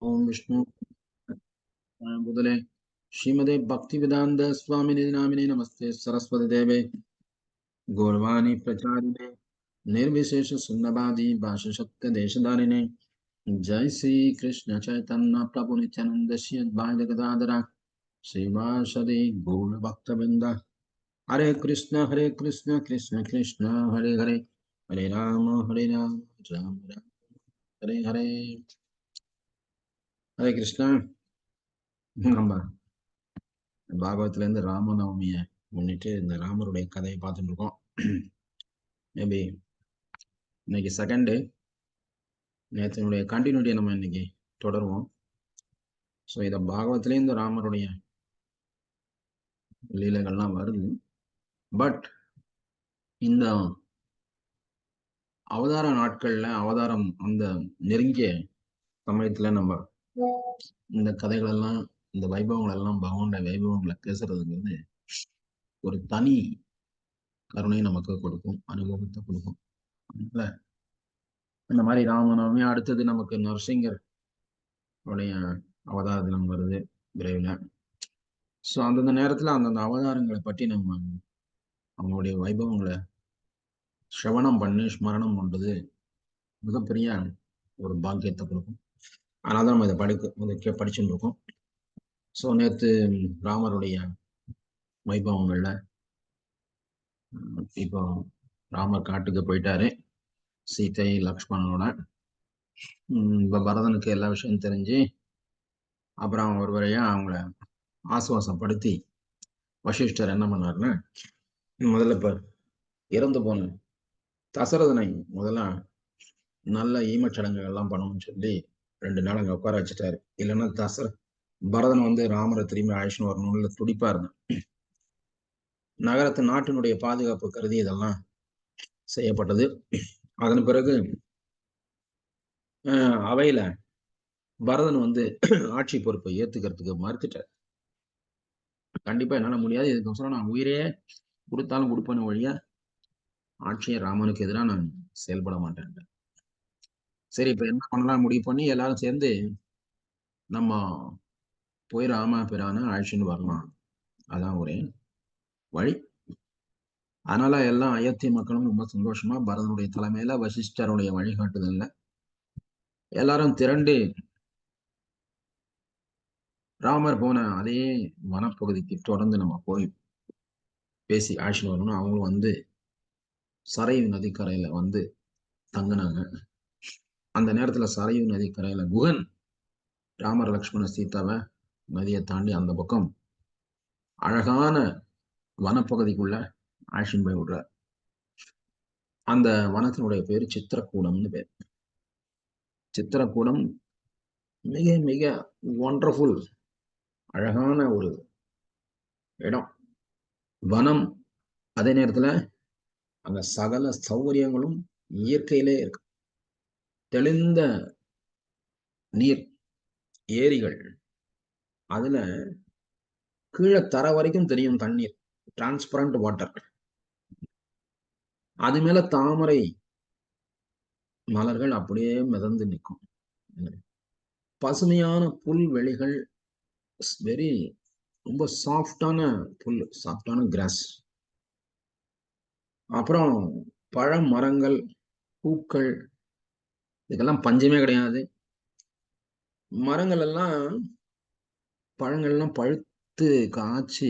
ओम विष्णु बुदले श्रीमदे भक्तिवेदांत स्वामिने नामिने नमस्ते सरस्वती देवे गौरवाणी प्रचारिणे निर्विशेष शून्यवादी भाषशक्ति देशधारिणे जय श्री कृष्ण चैतन्य प्रभु नित्यानंद श्री अद्वैत गदाधर श्रीवासदि गौर भक्तवृंद हरे कृष्ण कृष्ण कृष्ण हरे हरे हरे राम राम हरे हरे हरे कृष्ण நம்ம பாகவத்துல இருந்து ராமநவமியை முன்னிட்டு இந்த ராமருடைய கதையை பார்த்துட்டு இருக்கோம். மேபி இன்னைக்கு செகண்ட் டே, நேற்று கண்டினியூட்டியை நம்ம இன்னைக்கு தொடருவோம். ஸோ இதை பாகவத்திலே இந்த ராமருடைய லீலைகள்லாம் வருது. பட் இந்த அவதார நாட்கள்ல அவதாரம் அந்த நெருங்கிய சமயத்துல நம்ம இந்த கதைகள் எல்லாம் இந்த வைபவங்கள் எல்லாம் பகவானுடைய வைபவங்களை பேசுறதுங்கிறது ஒரு தனி கருணை நமக்கு கொடுக்கும், அனுபவத்தை கொடுக்கும். அதனால இந்த மாதிரி ராமநவமி அடுத்தது நமக்கு நரசிங்கர் உடைய அவதார தினம் வருது விரைவில். ஸோ அந்தந்த நேரத்தில் அந்தந்த அவதாரங்களை பற்றி நம்ம அவங்களுடைய வைபவங்களை சிரவணம் பண்ணி ஸ்மரணம் பண்ணுறது மிகப்பெரிய ஒரு பாக்கியத்தை கொடுக்கும். அதனால தான் நம்ம இதை படிச்சுட்டு இருக்கோம். ஸோ நேற்று ராமருடைய வைபவங்கள்ல இப்போ ராமர் காட்டுக்கு போயிட்டாரு சீதை லக்ஷ்மணனோட. இப்போ பரதனுக்கு எல்லா விஷயம் தெரிஞ்சு அப்புறம் ஒரு வரையா அவங்கள ஆசுவாசப்படுத்தி வசிஷ்டர் என்ன பண்ணாருன்னா, முதல்ல இப்ப இறந்து போன தசரதனை முதல்ல நல்ல ஈமச்சடங்குகள் எல்லாம் பண்ணணும்னு சொல்லி 2 நாள் அங்க உட்கார வச்சுட்டாரு. இல்லைன்னா பரதன் ராமரை திரும்பி ஆயுஷ்னு வரணும்ல துடிப்பா இருந்தான். நகரத்து நாட்டினுடைய பாதுகாப்பு கருதி இதெல்லாம் செய்யப்பட்டது. அதன் பிறகு அவையில பரதன் ஆட்சி பொறுப்பை ஏத்துக்கிறதுக்கு மறுத்துட்டார். கண்டிப்பா என்னால முடியாது, இதுக்கோசரம் நான் உயிரே கொடுத்தாலும் கொடுப்பேன்னு வழியா ஆட்சியை ராமனுக்கு எதிராக நான் செயல்பட மாட்டேன். சரி, இப்ப என்ன பண்ணலாம் முடிவு பண்ணி எல்லாரும் சேர்ந்து நம்ம போய் ராம பிரான அழைச்சின்னு வரலாம், அதான் ஒரே வழி. அதனால எல்லாம் அயோத்தி மக்களும் ரொம்ப சந்தோஷமா பரதனுடைய தலைமையில வசிஷ்டருடைய வழிகாட்டுதல்ல எல்லாரும் திரண்டு ராமர் போன அதே வனப்பகுதிக்கு தொடர்ந்து நம்ம போய் பேசி அழைச்சின்னு வரணும். அவங்களும் சரையு நதிக்கரையில தங்கினாங்க. அந்த நேரத்துல சரையு நதிக்கரையில குகன் ராமர் லக்ஷ்மண சீதாவை நதியை தாண்டி அந்த பக்கம் அழகான வனப்பகுதிக்குள்ள அழைச்சின்னு போய் விடுறார். அந்த வனத்தினுடைய பேரு சித்திரக்கூடம்னு பேர். சித்திரக்கூடம் மிக மிக ஒண்டர்ஃபுல், அழகான ஒரு இடம், வனம். அதே நேரத்துல அங்க சகல சௌகரியங்களும் இயற்கையிலே இருக்கு. தெளிந்த நீர், ஏரிகள், அதுல கீழே தர வரைக்கும் தெரியும் தண்ணீர், டிரான்ஸ்பரண்ட் வாட்டர். அது மேல தாமரை மலர்கள் அப்படியே மிதந்து நிற்கும். பசுமையான புல்வெளிகள், வெரி ரொம்ப சாஃப்டான புல், சாஃப்டான கிராஸ். அப்புறம் பழ மரங்கள், பூக்கள், இதுக்கெல்லாம் பஞ்சமே கிடையாது. மரங்கள் எல்லாம் பழங்கள்லாம் பழுத்து காய்ச்சி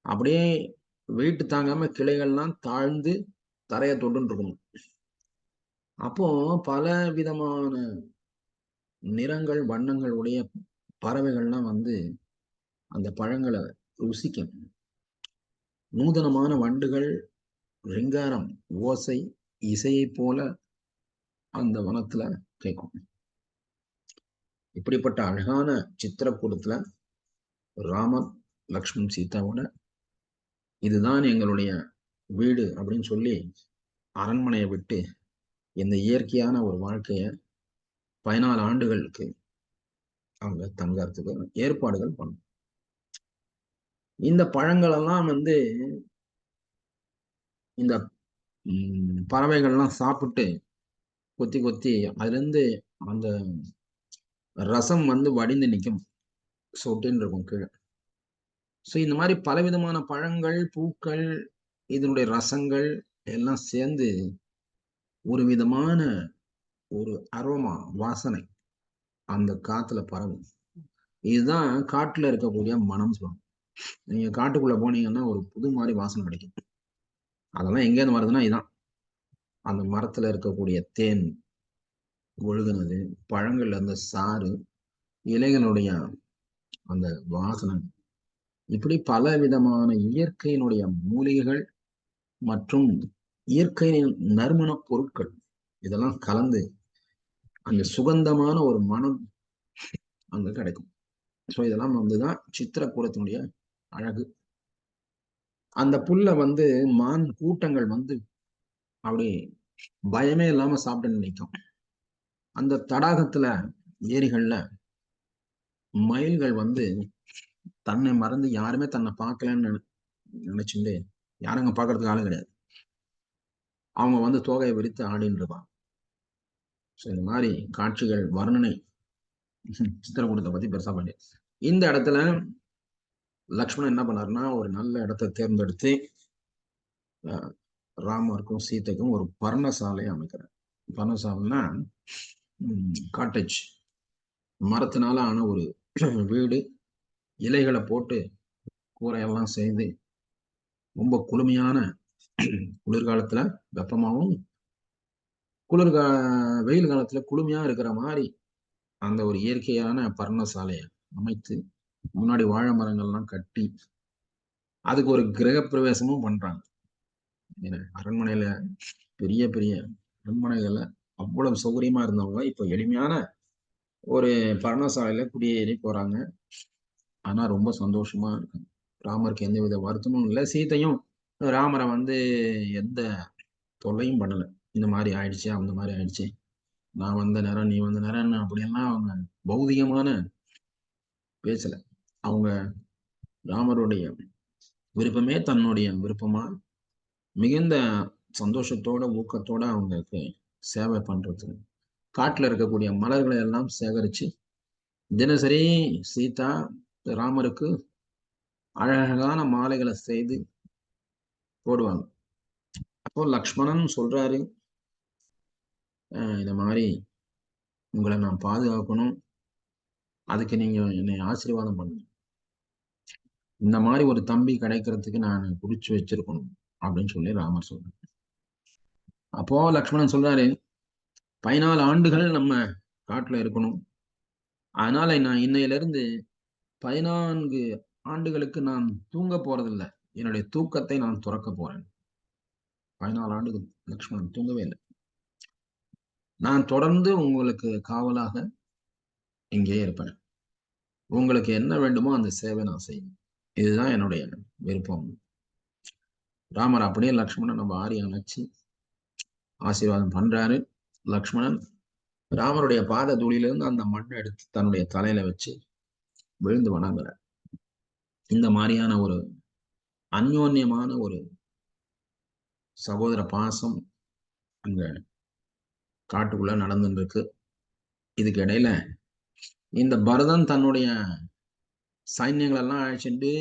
அப்படியே வெயிட் தாங்காம கிளைகள்லாம் தாழ்ந்து தரைய தொட்டுன்னு இருக்கணும். அப்போ பல விதமான நிறங்கள் வண்ணங்கள் உடைய பறவைகள்லாம் அந்த பழங்களை ருசிக்கும். நூதனமான வண்டுகள் ரிங்காரம், ஓசை, இசையை போல அந்த வனத்துல கேட்கும். இப்படிப்பட்ட அழகான சித்திரக்கூடத்துல ராமர் லக்ஷ்மண் சீதாவோட இதுதான் எங்களுடைய வீடு அப்படின்னு சொல்லி அரண்மனையை விட்டு இந்த இயற்கையான ஒரு வாழ்க்கைய 14 ஆண்டுகளுக்கு அவங்க தங்கறதுக்கு ஏற்பாடுகள் பண்ணும். இந்த பழங்கள் எல்லாம் இந்த பறவைகள்லாம் சாப்பிட்டு கொத்தி கொத்தி அதுல இருந்து அந்த ரசம் வந்து வடிந்து நிற்கும், சொட்டுன்னு இருக்கும் கீழே. ஸோ இந்த மாதிரி பலவிதமான பழங்கள், பூக்கள், இதனுடைய ரசங்கள் எல்லாம் சேர்ந்து ஒரு விதமான ஒரு அரோமா, வாசனை அந்த காத்துல பரவும். இதுதான் காட்டுல இருக்கக்கூடிய மனம் சொல்லுவாங்க. நீங்க காட்டுக்குள்ள போனீங்கன்னா ஒரு புது மாதிரி வாசனை கிடைக்கும். அதெல்லாம் எங்க இருந்து வருதுன்னா இதான் அந்த மரத்துல இருக்கக்கூடிய தேன் ஒழுகுனது, பழங்கள்ல இருந்த சாறு, இலைகளுடைய அந்த வாசனை, இப்படி பல விதமான இயற்கையினுடைய மூலிகைகள் மற்றும் இயற்கையின் நறுமணப் பொருட்கள் இதெல்லாம் கலந்து அந்த சுகந்தமான ஒரு மனம் அங்க கிடைக்கும். ஸோ இதெல்லாம் வந்துதான் சித்திரக்கூடத்தினுடைய அழகு. அந்த புல்ல வந்து மான் கூட்டங்கள் வந்து அப்படி பயமே இல்லாம சாப்பிட்டு நிற்கும். அந்த தடாகத்துல, ஏரிகள்ல மயில்கள் வந்து தன்னை மறந்து யாருமே தன்னை பார்க்கலன்னு நினைச்சுட்டு, யாரும் அங்க பார்க்கறதுக்கு ஆளு கிடையாது, அவங்க வந்து தோகையை விரித்து ஆடின்னு இருப்பாங்க. ஸோ இந்த மாதிரி காட்சிகள் வர்ணனை சித்திரக்கூடத்தை பத்தி பெருசா பண்ணி இந்த இடத்துல லக்ஷ்மணன் என்ன பண்ணாருன்னா ஒரு நல்ல இடத்தை தேர்ந்தெடுத்து ராமருக்கும் சீதைக்கும் ஒரு பர்ணசாலையை அமைக்கிறார். பர்ணசாலைன்னா காட்டேஜ், மரத்தினால ஆன ஒரு வீடு, இலைகளை போட்டு கூரையெல்லாம் செய்து ரொம்ப குளுமையான, குளிர்காலத்துல வெப்பமாகவும் வெயில் காலத்துல குளுமையா இருக்கிற மாதிரி அந்த ஒரு இயற்கையான பர்ணசாலையை அமைத்து முன்னாடி வாழை மரங்கள்லாம் கட்டி அதுக்கு ஒரு கிரக பிரவேசமும் பண்றாங்க. அரண்மனையில பெரிய பெரிய அரண்மனைகள்ல அவ்வளவு சௌகரியமா இருந்தவங்க இப்ப எளிமையான ஒரு பர்ணசாலையில குடியேறி போறாங்க. ஆனா ரொம்ப சந்தோஷமா இருக்கு. ராமருக்கு எந்தவித வருத்தமும் இல்லை, சீதையும் ராமரை வந்து எந்த தொல்லையும் பண்ணல. இந்த மாதிரி ஆயிடுச்சு, அந்த மாதிரி ஆயிடுச்சு, நான் வந்த நேரம் நீ வந்த நேரம் அப்படியெல்லாம் அவங்க பௌதிகமான பேசல. அவங்க ராமருடைய விருப்பமே தன்னுடைய விருப்பமா மிகுந்த சந்தோஷத்தோட ஊக்கத்தோட அவங்களுக்கு சேவை பண்றது. காட்டுல இருக்கக்கூடிய மலர்களை எல்லாம் சேகரிச்சு தினசரி சீதா ராமருக்கு அழகான மாலைகளை செய்து போடுவாங்க. அப்போ லக்ஷ்மணன் சொல்றாரு, இந்த மாதிரி உங்களை நான் பாதுகாக்கணும், அதுக்கு நீங்க என்னை ஆசீர்வாதம் பண்ணுங்க, இந்த மாதிரி ஒரு தம்பி கிடைக்கிறதுக்கு நான் குறிச்சு வச்சிருக்கணும் அப்படின்னு சொல்லி ராமர் சொல்றாரு. அப்போ லக்ஷ்மணன் சொல்றாரு, 14 ஆண்டுகள் நம்ம காட்டுல இருக்கணும், அதனால நான் இன்னையில இருந்து 14 ஆண்டுகளுக்கு நான் தூங்க போறதில்லை, என்னுடைய தூக்கத்தை நான் துறக்க போறேன். 14 ஆண்டுகள் லக்ஷ்மணன் தூங்கவே இல்லை. நான் தொடர்ந்து உங்களுக்கு காவலாக இங்கே இருப்பேன், உங்களுக்கு என்ன வேண்டுமோ அந்த சேவை நான் செய்வேன், இதுதான் என்னுடைய விருப்பம். ராமர் அப்படியே லக்ஷ்மணன் நம்ம ஆரி அணைச்சு ஆசீர்வாதம் பண்றாரு. லக்ஷ்மணன் ராமருடைய பாத தூளிலிருந்து அந்த மண்ணை எடுத்து தன்னுடைய தலையில வச்சு விழுந்து வணங்குறார். இந்த மாதிரியான ஒரு அந்யோன்யமான ஒரு சகோதர பாசம் அங்க காட்டுக்குள்ள நடந்துட்டு இருக்கு. இதுக்கு இடையில இந்த பரதன் தன்னுடைய சைன்யங்கள் எல்லாம் அழைச்சிட்டு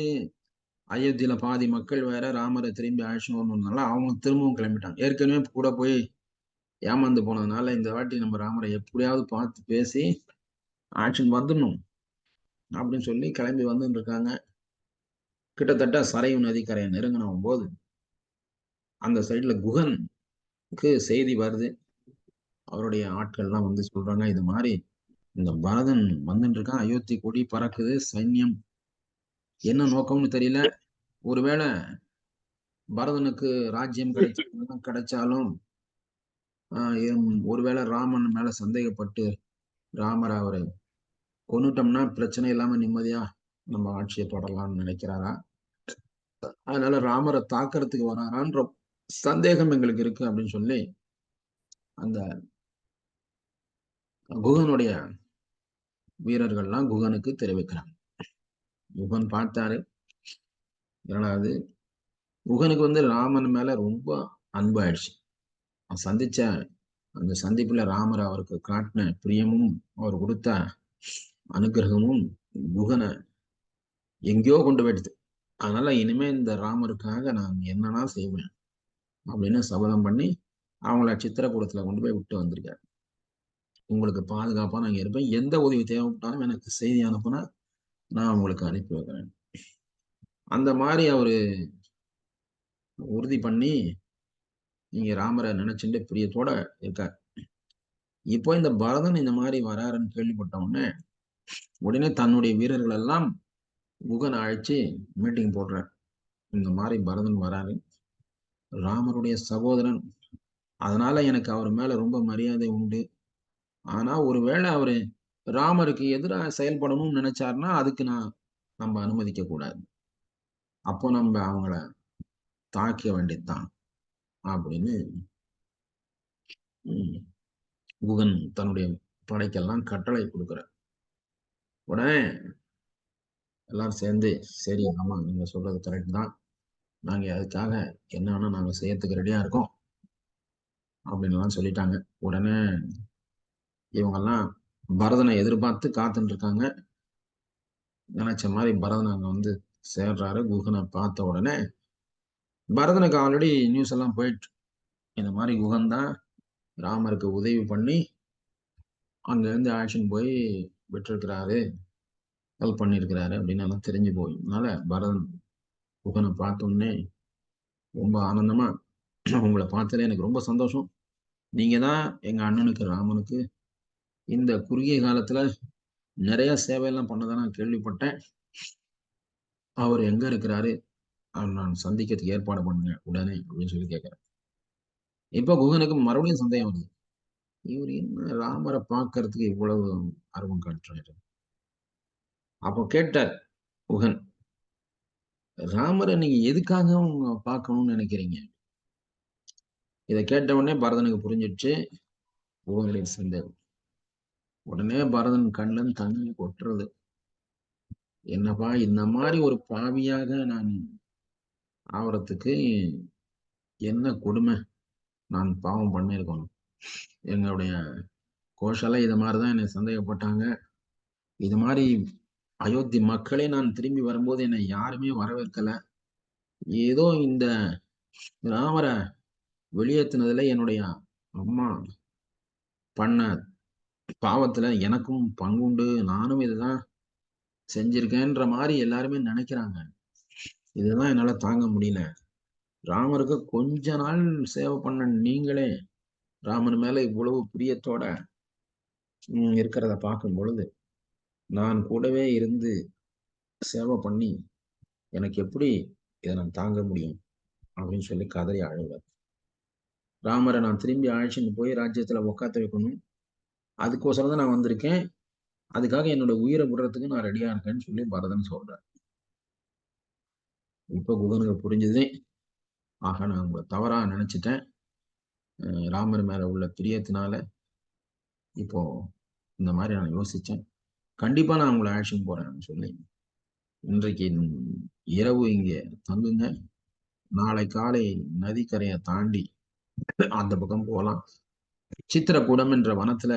அயோத்தியில பாதி மக்கள் வேற ராமரை திரும்பி அழைச்சணும்னால அவங்க திரும்பவும் கிளம்பிட்டாங்க. ஏற்கனவே கூட போய் ஏமாந்து போனதுனால இந்த வாட்டி நம்ம ராமரை எப்படியாவது பார்த்து பேசி ஆக்ஷன் வந்துடணும் அப்படின்னு சொல்லி கிளம்பி வந்துட்டு இருக்காங்க. கிட்டத்தட்ட சரையு நதிக்கரையை நெருங்கின போது அந்த சைட்ல குகனுக்கு செய்தி வருது. அவருடைய ஆட்கள்லாம் வந்து சொல்றாங்க, இது மாதிரி இந்த பரதன் வந்துட்டு இருக்கான், அயோத்தி கொடி பறக்குது, சைன்யம் என்ன நோக்கம்னு தெரியல, ஒருவேளை பரதனுக்கு ராஜ்யம் கிடைச்சாலும் ஒருவேளை ராமன் மேல சந்தேகப்பட்டு ராமர் அவரை கொன்னுட்டோம்னா பிரச்சனை இல்லாம நிம்மதியா நம்ம ஆட்சியை தொடரலாம்னு நினைக்கிறாரா, அதனால ராமரை தாக்குறதுக்கு வராரான்ற சந்தேகம் எங்களுக்கு இருக்கு அப்படின்னு சொல்லி அந்த குகனுடைய வீரர்கள்லாம் குகனுக்கு தெரிவிக்கிறாங்க. குகன் பார்த்தாரு, இரண்டாவது குகனுக்கு வந்து ராமன் மேல ரொம்ப அன்பாயிடுச்சு. சந்திச்ச அந்த சந்திப்புல ராமர் அவருக்கு காட்டின பிரியமும் அவர் கொடுத்த அனுக்கிரகமும் குகனை எங்கேயோ கொண்டு போயிடுது. அதனால இனிமே இந்த ராமருக்காக நான் என்னன்னா செய்வேன் அப்படின்னு சபதம் பண்ணி அவங்கள சித்திரக்கூடத்துல கொண்டு போய் விட்டு வந்திருக்காரு. உங்களுக்கு பாதுகாப்பா நான் இருப்பேன், எந்த உதவி தேவைப்பட்டாலும் எனக்கு செய்தி அனுப்புனா நான் உங்களுக்கு அனுப்பி வைக்கிறேன். அந்த மாதிரி அவரு உறுதி பண்ணி நீங்க ராமரை நினைச்சுட்டு பிரியத்தோட இருக்கார். இப்போ இந்த பரதன் இந்த மாதிரி வராருன்னு கேள்விப்பட்ட உடனே தன்னுடைய வீரர்கள் எல்லாம் குகனை அழைச்சு மீட்டிங் போடுறார். இந்த மாதிரி பரதன் வராரு, ராமருடைய சகோதரன், அதனால எனக்கு அவர் மேல ரொம்ப மரியாதை உண்டு. ஆனா ஒருவேளை அவரு ராமருக்கு எதிராக செயல்படணும்னு நினைச்சாருன்னா அதுக்கு நம்ம அனுமதிக்க கூடாது. அப்போ நம்ம அவங்கள தாக்க வேண்டியதுதான் அப்படின்னு குகன் தன்னுடைய படைக்கெல்லாம் கட்டளை கொடுக்கிறார். உடனே எல்லாரும் சேர்ந்து சரி ஆமா நீங்க சொல்றது கரெக்ட் தான், நாங்க அதுக்காக என்ன வேணா நாங்க செய்யறதுக்கு ரெடியா இருக்கோம் அப்படின்னு எல்லாம் சொல்லிட்டாங்க. உடனே இவங்கெல்லாம் பரதனை எதிர்பார்த்து காத்துட்டு இருக்காங்க. நினைச்ச மாதிரி பரதன் அங்க வந்து சேர்றாரு. குகனை பார்த்த உடனே பரதனுக்கு ஆல்ரெடி நியூஸ் எல்லாம் போயிட்டு இந்த மாதிரி குகன் தான் ராமருக்கு உதவி பண்ணி அங்க இருந்து ஆக்ஷன் போய் விட்டுருக்கிறாரு, ஹெல்ப் பண்ணிருக்கிறாரு அப்படின்னு எல்லாம் தெரிஞ்சு போய். அதனால பரதன் குகனை பார்த்தோன்னே ரொம்ப ஆனந்தமா, உங்களை பார்த்ததுல எனக்கு ரொம்ப சந்தோஷம், நீங்க தான் எங்க அண்ணனுக்கு ராமனுக்கு இந்த குறுகிய காலத்துல நிறைய சேவையெல்லாம் பண்ணதான் நான் கேள்விப்பட்டேன். அவர் எங்க இருக்கிறாரு, நான் சந்திக்கிறதுக்கு ஏற்பாடு பண்ணுங்க உடனே அப்படின்னு சொல்லி கேட்கிறேன். இப்ப குகனுக்கு மறுபடியும் சந்தேகம் வருது, இவர் என்ன ராமரை பார்க்கறதுக்கு இவ்வளவு ஆர்வம் காட்டுறாரு. அப்போ கேட்டார் குகன், ராமரை நீங்க எதுக்காக பார்க்கணும்னு நினைக்கிறீங்க? இதை கேட்ட உடனே பரதனுக்கு புரிஞ்சிடுச்சு குகனுடைய சந்தேகம். உடனே பரதன் கண்ணன் தண்ணி கொட்டுறது, என்னப்பா இந்த மாதிரி ஒரு பாவியாக நான் ஆவறதுக்கு என்ன கொடுமை நான் பாவம் பண்ணியிருக்கணும். எங்களுடைய கோஷால இது மாதிரிதான் என்னை சந்தேகப்பட்டாங்க. இது மாதிரி அயோத்தி மக்களே நான் திரும்பி வரும்போது என்னை யாருமே வரவேற்கல. ஏதோ இந்த ராமரை வெளியேற்றினதுல என்னுடைய அம்மா பண்ண பாவத்துல எனக்கும் பங்குண்டு, நானும் இதுதான் செஞ்சிருக்கேன்ற மாதிரி எல்லாருமே நினைக்கிறாங்க. இதுதான் என்னால தாங்க முடியல. ராமருக்கு கொஞ்ச நாள் சேவை பண்ண நீங்களே ராமன் மேல இவ்வளவு பிரியத்தோட இருக்கிறத பார்க்கும் பொழுது நான் கூடவே இருந்து சேவை பண்ணி எனக்கு எப்படி இதை நான் தாங்க முடியும் அப்படின்னு சொல்லி கதறி அழுவார். ராமரை நான் திரும்பி அழைச்சின்னு போய் ராஜ்யத்துல உக்காத்த வைக்கணும், அதுக்கோசரம் தான் நான் வந்திருக்கேன், அதுக்காக என்னோட உயிரை விடுறதுக்கு நான் ரெடியா இருக்கேன்னு சொல்லி பரதன் சொல்றார். இப்ப குகனுக்கு புரிஞ்சது, ஆக நான் உங்களை தவறா நினைச்சிட்டேன், ராமர் மேல உள்ள பிரியத்தினால இப்போ இந்த மாதிரி நான் யோசிச்சேன், கண்டிப்பா நான் உங்களை அழைச்சின்னு போறேன்னு சொல்லி இன்றைக்கு இரவு இங்க தங்குங்க, நாளை காலை நதிக்கரையை தாண்டி அந்த பக்கம் போகலாம். சித்திரக்கூடம் என்ற வனத்துல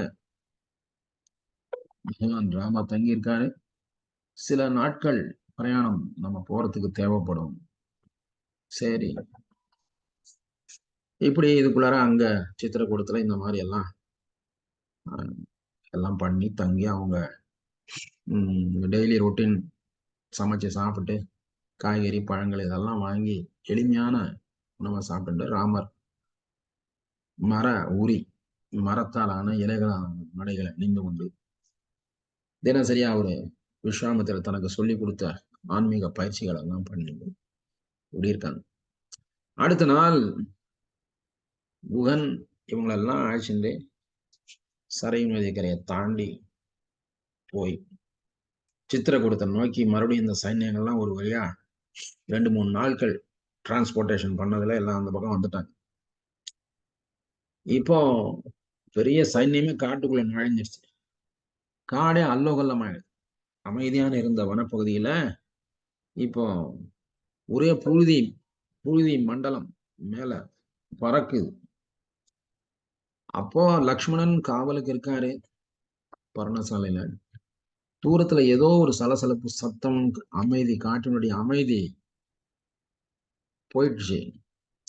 பகவான் ராமா தங்கி இருக்காரு. சில நாட்கள் பிரயாணம் நம்ம போறதுக்கு தேவைப்படும். சரி, இப்படி இதுக்குள்ளார அங்க சித்திரக்கூடத்துல இந்த மாதிரி எல்லாம் பண்ணி தங்கி அவங்க டெய்லி ரொட்டீன் சமைச்சு சாப்பிட்டு காய்கறி பழங்கள் இதெல்லாம் வாங்கி எளிமையான உணவை சாப்பிட்டு ராமர் மரத்தாலான இலைகளான மடைகளை நின்று கொண்டு தினசரி அவரு விஸ்வாமித்திரர் தனக்கு சொல்லி கொடுத்த ஆன்மீக பயிற்சிகள் எல்லாம் பண்ணி இருக்காங்க. அடுத்த நாள் குகன் இவங்களெல்லாம் அழைச்சிட்டு சரை நதிக்கரையை தாண்டி போய் சித்திரக்கூடத்தை நோக்கி மறுபடியும் இந்த சைன்யங்கள்லாம் ஒரு வழியா 2-3 நாட்கள் டிரான்ஸ்போர்டேஷன் பண்ணதுல எல்லாம் அந்த பக்கம் வந்துட்டாங்க. இப்போ பெரிய சைன்யமே காட்டுக்குள்ள நுழைஞ்சிருச்சு. காடே அல்லோகல்லமாயிடுது. அமைதியான இருந்த வனப்பகுதியில இப்போ ஒரே புழுதி மண்டலம் மேல பறக்குது. அப்போ லக்ஷ்மணன் காவலுக்கு இருக்காரு பர்ணசாலையில. தூரத்துல ஏதோ ஒரு சலசலப்பு சத்தம், அமைதி, காற்றினுடைய அமைதி போயிடுச்சு.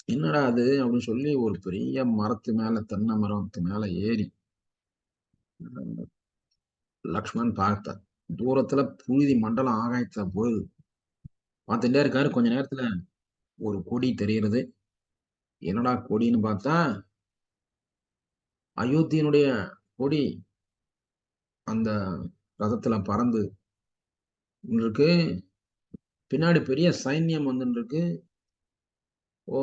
என்னடா அது அப்படின்னு சொல்லி ஒரு பெரிய மரத்து மேல, தென்னை மரத்து மேல ஏறி லக்ஷ்மணன் பார்த்தார். தூரத்துல புழுதி மண்டலம் ஆகாயத்துல போகுது. பார்த்துட்டே இருக்காரு. கொஞ்ச நேரத்துல ஒரு கொடி தெரிகிறது. என்னடா கொடின்னு பார்த்தா அயோத்தியினுடைய கொடி அந்த ரதத்துல பறந்து இருக்கு. பின்னாடி பெரிய சைன்யம் வந்துட்டு இருக்கு. ஓ,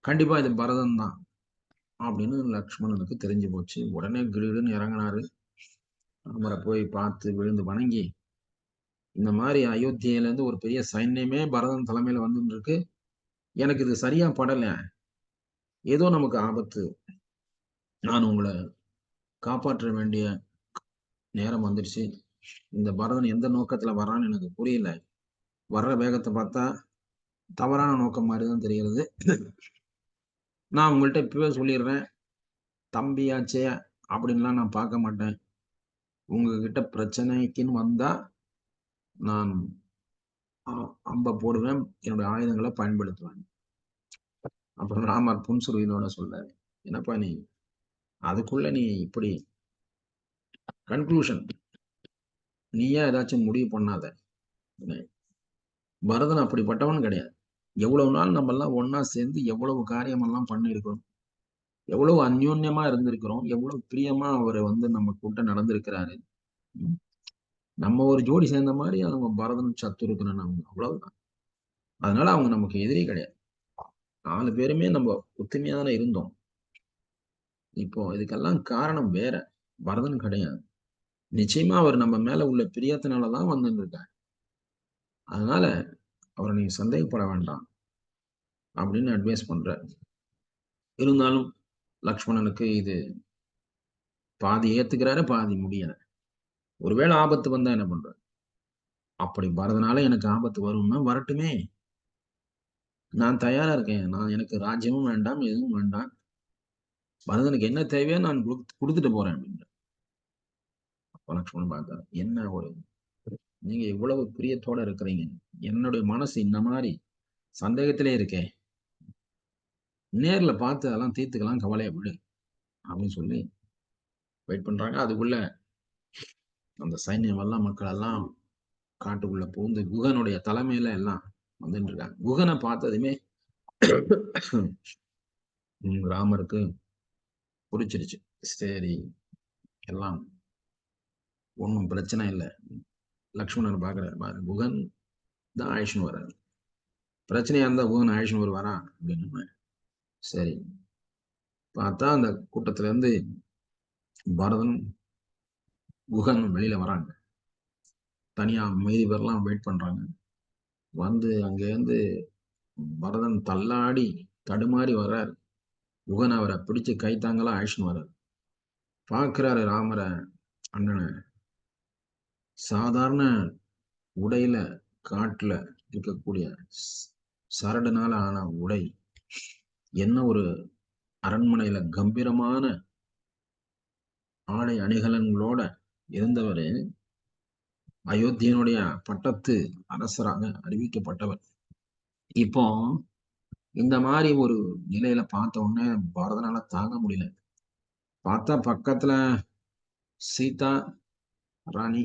கண்டிப்பா இது பரதன் தான் அப்படின்னு லக்ஷ்மணனுக்கு தெரிஞ்சு போச்சு. உடனே கிடுகிடுன்னு இறங்கினாரு. ராமரை போய் பார்த்து விழுந்து வணங்கி, இந்த மாதிரி அயோத்தியில இருந்து ஒரு பெரிய சைன்யமே பரதன் தலைமையில வந்துட்டு இருக்கு. எனக்கு இது சரியா படல. ஏதோ நமக்கு ஆபத்து. நான் உங்களை காப்பாற்ற வேண்டிய நேரம் வந்துருச்சு. இந்த பரதன் எந்த நோக்கத்துல வர்றான்னு எனக்கு புரியல. வர்ற வேகத்தை பார்த்தா தவறான நோக்கம் மாதிரிதான் தெரிகிறது. நான் உங்கள்கிட்ட இப்பவே சொல்லிடுறேன், தம்பியாச்சே அப்படின்லாம் நான் பார்க்க மாட்டேன். உங்ககிட்ட பிரச்சனைக்குன்னு வந்தா நான் அம்ப போடுவேன், என்னுடைய ஆயுதங்களை பயன்படுத்துவேன். அப்புறம் ராமர் புன்சுருவினோட சொல்றாரு, என்னப்பா நீ அதுக்குள்ள நீ இப்படி கன்க்ளூஷன் நீயே ஏதாச்சும் முடிவு பண்ணாத. பரதன் அப்படிப்பட்டவன் கிடையாது. எவ்வளவு நாள் நம்ம எல்லாம் ஒன்னா சேர்ந்து எவ்வளவு காரியம் எல்லாம் பண்ணிருக்கிறோம், எவ்வளவு அந்யோன்யமா இருந்திருக்கிறோம், எவ்வளவு பிரியமா அவரை நம்ம கூட்ட நடந்திருக்கிறாரு. நம்ம ஒரு ஜோடி சேர்ந்த மாதிரி அவங்க பரதன் சத்துருக்கணும் அவங்க, அவ்வளவுதான். அதனால அவங்க நமக்கு எதிரி கிடையாது. 4 பேருமே நம்ம ஒத்துமையா தானே இருந்தோம். இப்போ இதுக்கெல்லாம் காரணம் வேற, பரதன் கிடையாது. நிச்சயமா அவர் நம்ம மேல உள்ள பிரியத்தினாலதான் வந்துட்டு இருக்காரு. அதனால அவரை நீங்க சந்தேகப்பட வேண்டாம் அப்படின்னு அட்வைஸ் பண்றாரு. இருந்தாலும் லக்ஷ்மணனுக்கு இது பாதி ஏத்துக்கிறாரு, பாதி முடியல. ஒருவேளை ஆபத்து வந்தா என்ன பண்றாரு? அப்படி பரதனால எனக்கு ஆபத்து வரும்னா வரட்டுமே, நான் தயாரா இருக்கேன். எனக்கு ராஜ்யமும் வேண்டாம், எதுவும் வேண்டாம். பரதனுக்கு என்ன தேவையோ நான் கொடுத்துட்டு போறேன் அப்படின்ற. அப்ப லக்ஷ்மணன் பார்த்தாரு, என்ன ஒரு நீங்க இவ்வளவு பிரியத்தோட இருக்கிறீங்க, என்னுடைய மனசு இந்த மாதிரி சந்தேகத்திலே இருக்கேன். நேர்ல பார்த்து அதெல்லாம் தீர்த்துக்கலாம், கவலையை விடு அப்படின்னு சொல்லி வெயிட் பண்றாங்க. அதுக்குள்ள அந்த சைன்யம் எல்லாம், மக்கள் எல்லாம் காட்டுக்குள்ள புகுந்து குகனுடைய தலைமையில எல்லாம் வந்துட்டு இருக்காங்க. குகனை பார்த்ததுமே ராமருக்கு புடிச்சிருச்சு. சரி, எல்லாம் ஒன்றும் பிரச்சனை இல்லை. லக்ஷ்மணன் பாக்குறாரு, குகன் தான் ஆயுஷ்னு வர்றாரு. பிரச்சனையா இருந்தா குகன் ஆயுஷ்னு வருவாரா அப்படின்னு. சரி, பார்த்தா அந்த கூட்டத்துல இருந்து பரதன் குகன் வெளியில வராங்க. தனியா மீதி பேர்லாம் வெயிட் பண்றாங்க. வந்து அங்க இருந்து பரதன் தள்ளாடி தடுமாறி வர்றாரு. குகன் அவரை பிடிச்சு கைத்தாங்களா ஆயுஷ்னு வர்றாரு. பாக்குறாரு ராமரை, அண்ணனை. சாதாரண உடையில காட்டுல இருக்கக்கூடிய சரடுனால ஆன உடை, என்ன ஒரு அரண்மனையில கம்பீரமான ஆடை அணிகலன்களோட இருந்தவரு அயோத்தியனுடைய பட்டத்து அரசராக அறிவிக்கப்பட்டவர். இப்போ இந்த மாதிரி ஒரு நிலையில பார்த்த உடனே பரதனால தாங்க முடியல. பார்த்தா பக்கத்துல சீதா ராணி,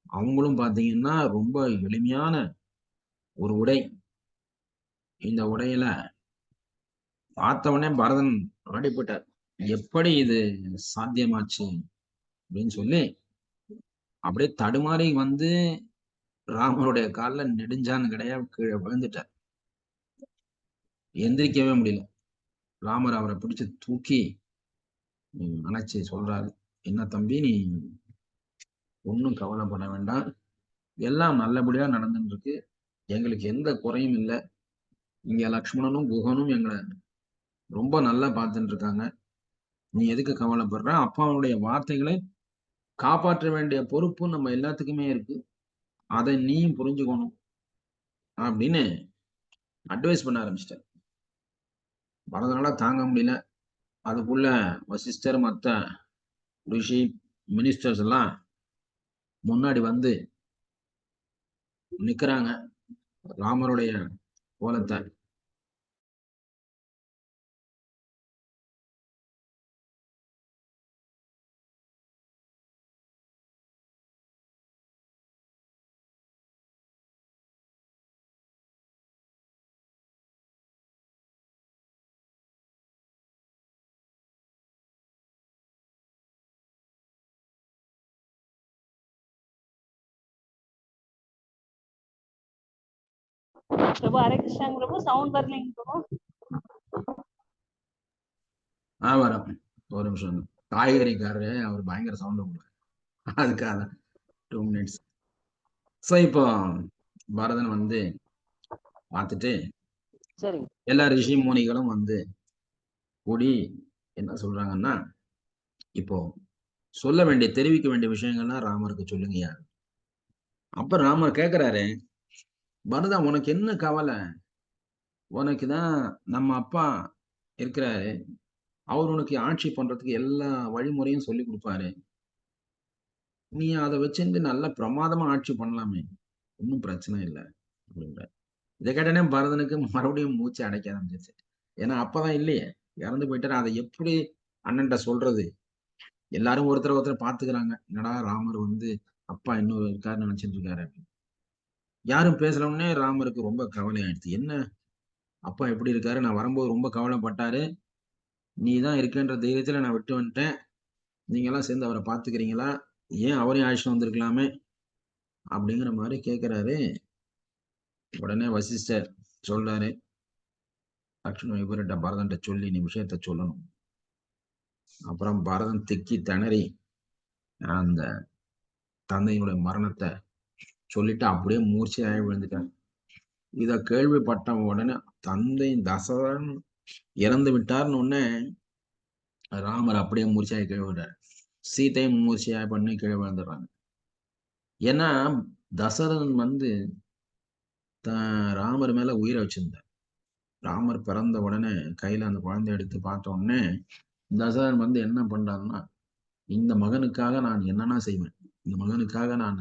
அவங்களும் பாத்தீங்கன்னா ரொம்ப எளிமையான ஒரு உடை. இந்த உடையில பார்த்த உடனே பரதன் ஆடிப்பட்டார். எப்படி இது சாத்தியமாச்சு அப்படின்னு சொல்லி அப்படியே தடுமாறி வந்து ராமருடைய காலில் நெடுஞ்சான் கிடையாது கீழே விழுந்துட்டார். எந்திரிக்கவே முடியல. ராமர் அவரை பிடிச்சு தூக்கி அணைச்சு சொல்றாரு, என்ன தம்பி, நீ ஒன்னும் கவலைப்பட வேண்டாம், எல்லாம் நல்லபடியா நடந்துட்டு இருக்கு, எங்களுக்கு எந்த குறையும் இல்லை. இங்க லக்ஷ்மணனும் குகனும் எங்களை ரொம்ப நல்லா பார்த்துட்டு இருக்காங்க. நீ எதுக்கு கவலைப்படுற? அப்பாவுடைய வார்த்தைகளை காப்பாற்ற வேண்டிய பொறுப்பு நம்ம எல்லாத்துக்குமே இருக்கு, அதை நீயும் புரிஞ்சுக்கணும் அப்படின்னு அட்வைஸ் பண்ண ஆரம்பிச்சிட்டார். பரதனால தாங்க முடியல. அதுக்குள்ள வசிஷ்டர், மற்ற ரிஷி, மினிஸ்டர்ஸ் எல்லாம் முன்னாடி வந்து நிக்கிறாங்க. ராமருடைய கோலத்தை பிரபு ஹரே கிருஷ்ணாங்க பிரபு. சவுண்ட் வரலைங்க பிரபு. வரும். ஒரு நிமிஷம். காய்கறிக்காரரு அவர் பயங்கர சவுண்ட் கொடுக்குறாரு. அதுக்காக 2 மினிட்ஸ். ஸோ இப்போ பரதன் வந்து பார்த்துட்டு சரிங்க. எல்லா ரிஷி முனிகளும் வந்து கூடி என்ன சொல்றாங்கன்னா, இப்போ சொல்ல வேண்டிய தெரிவிக்க வேண்டிய விஷயங்கள்லாம் ராமருக்கு சொல்லுங்கயா. அப்ப ராமர் கேட்கிறாரு, பரதா உனக்கு என்ன கவலை? உனக்கு தான் நம்ம அப்பா இருக்கிறாரு. அவர் உனக்கு ஆட்சி பண்றதுக்கு எல்லா வழிமுறையும் சொல்லி கொடுப்பாரு. நீ அதை வச்சுட்டு நல்ல பிரமாதமா ஆட்சி பண்ணலாமே, ஒன்றும் பிரச்சனை இல்லை அப்படின்ற. இதை கேட்டனே பரதனுக்கு மறுபடியும் மூச்சு அடைக்க ஆரம்பிச்சிச்சு. ஏன்னா அப்பதான் இல்லையே, இறந்து போயிட்டாரு. அதை எப்படி அண்ணன்ட்ட சொல்றது? எல்லாரும் ஒருத்தர் ஒருத்தர் பாத்துக்கிறாங்க. என்னடா ராமர் வந்து அப்பா இன்னும் இருக்காருன்னு நினைச்சிட்டு இருக்காரு. யாரும் பேசலவுடனே ராமருக்கு ரொம்ப கவலை ஆயிடுச்சு. என்ன அப்பா எப்படி இருக்காரு? நான் வரும்போது ரொம்ப கவலைப்பட்டாரு. நீ தான் இருக்கேன்ற தைரியத்துல நான் விட்டு வந்துட்டேன். நீங்க எல்லாம் சேர்ந்து அவரை பாத்துக்கிறீங்களா? ஏன் அவரையும் அழைச்சிட்டு வந்திருக்கலாமே அப்படிங்கிற மாதிரி கேட்கிறாரு. உடனே வசிஷ்டர் சொல்றாரு, லட்சுமணன் இவர்கிட்ட பரதன்ட்ட சொல்லி நீ விஷயத்த சொல்லணும். அப்புறம் பரதன் திக்கி திணறி அந்த தந்தையினுடைய மரணத்தை சொல்லிட்டு அப்படியே மூர்ச்சையாகி விழுந்துட்டான். இத கேள்விப்பட்ட உடனே தந்தை தசரன் இறந்து விட்டார்னு உடனே ராமர் அப்படியே மூர்ச்சையாகி கீழே விடுறாரு. சீத்தையும் மூர்ச்சையாகி பண்ணி கீழே விழுந்துடுறாங்க. ஏன்னா தசரன் வந்து ராமர் மேல உயிரை வச்சிருந்தார். ராமர் பிறந்த உடனே கையில அந்த குழந்தை எடுத்து பார்த்த உடனே தசரன் வந்து என்ன பண்றாருன்னா, இந்த மகனுக்காக நான் என்னன்னா செய்வேன், இந்த மகனுக்காக நான்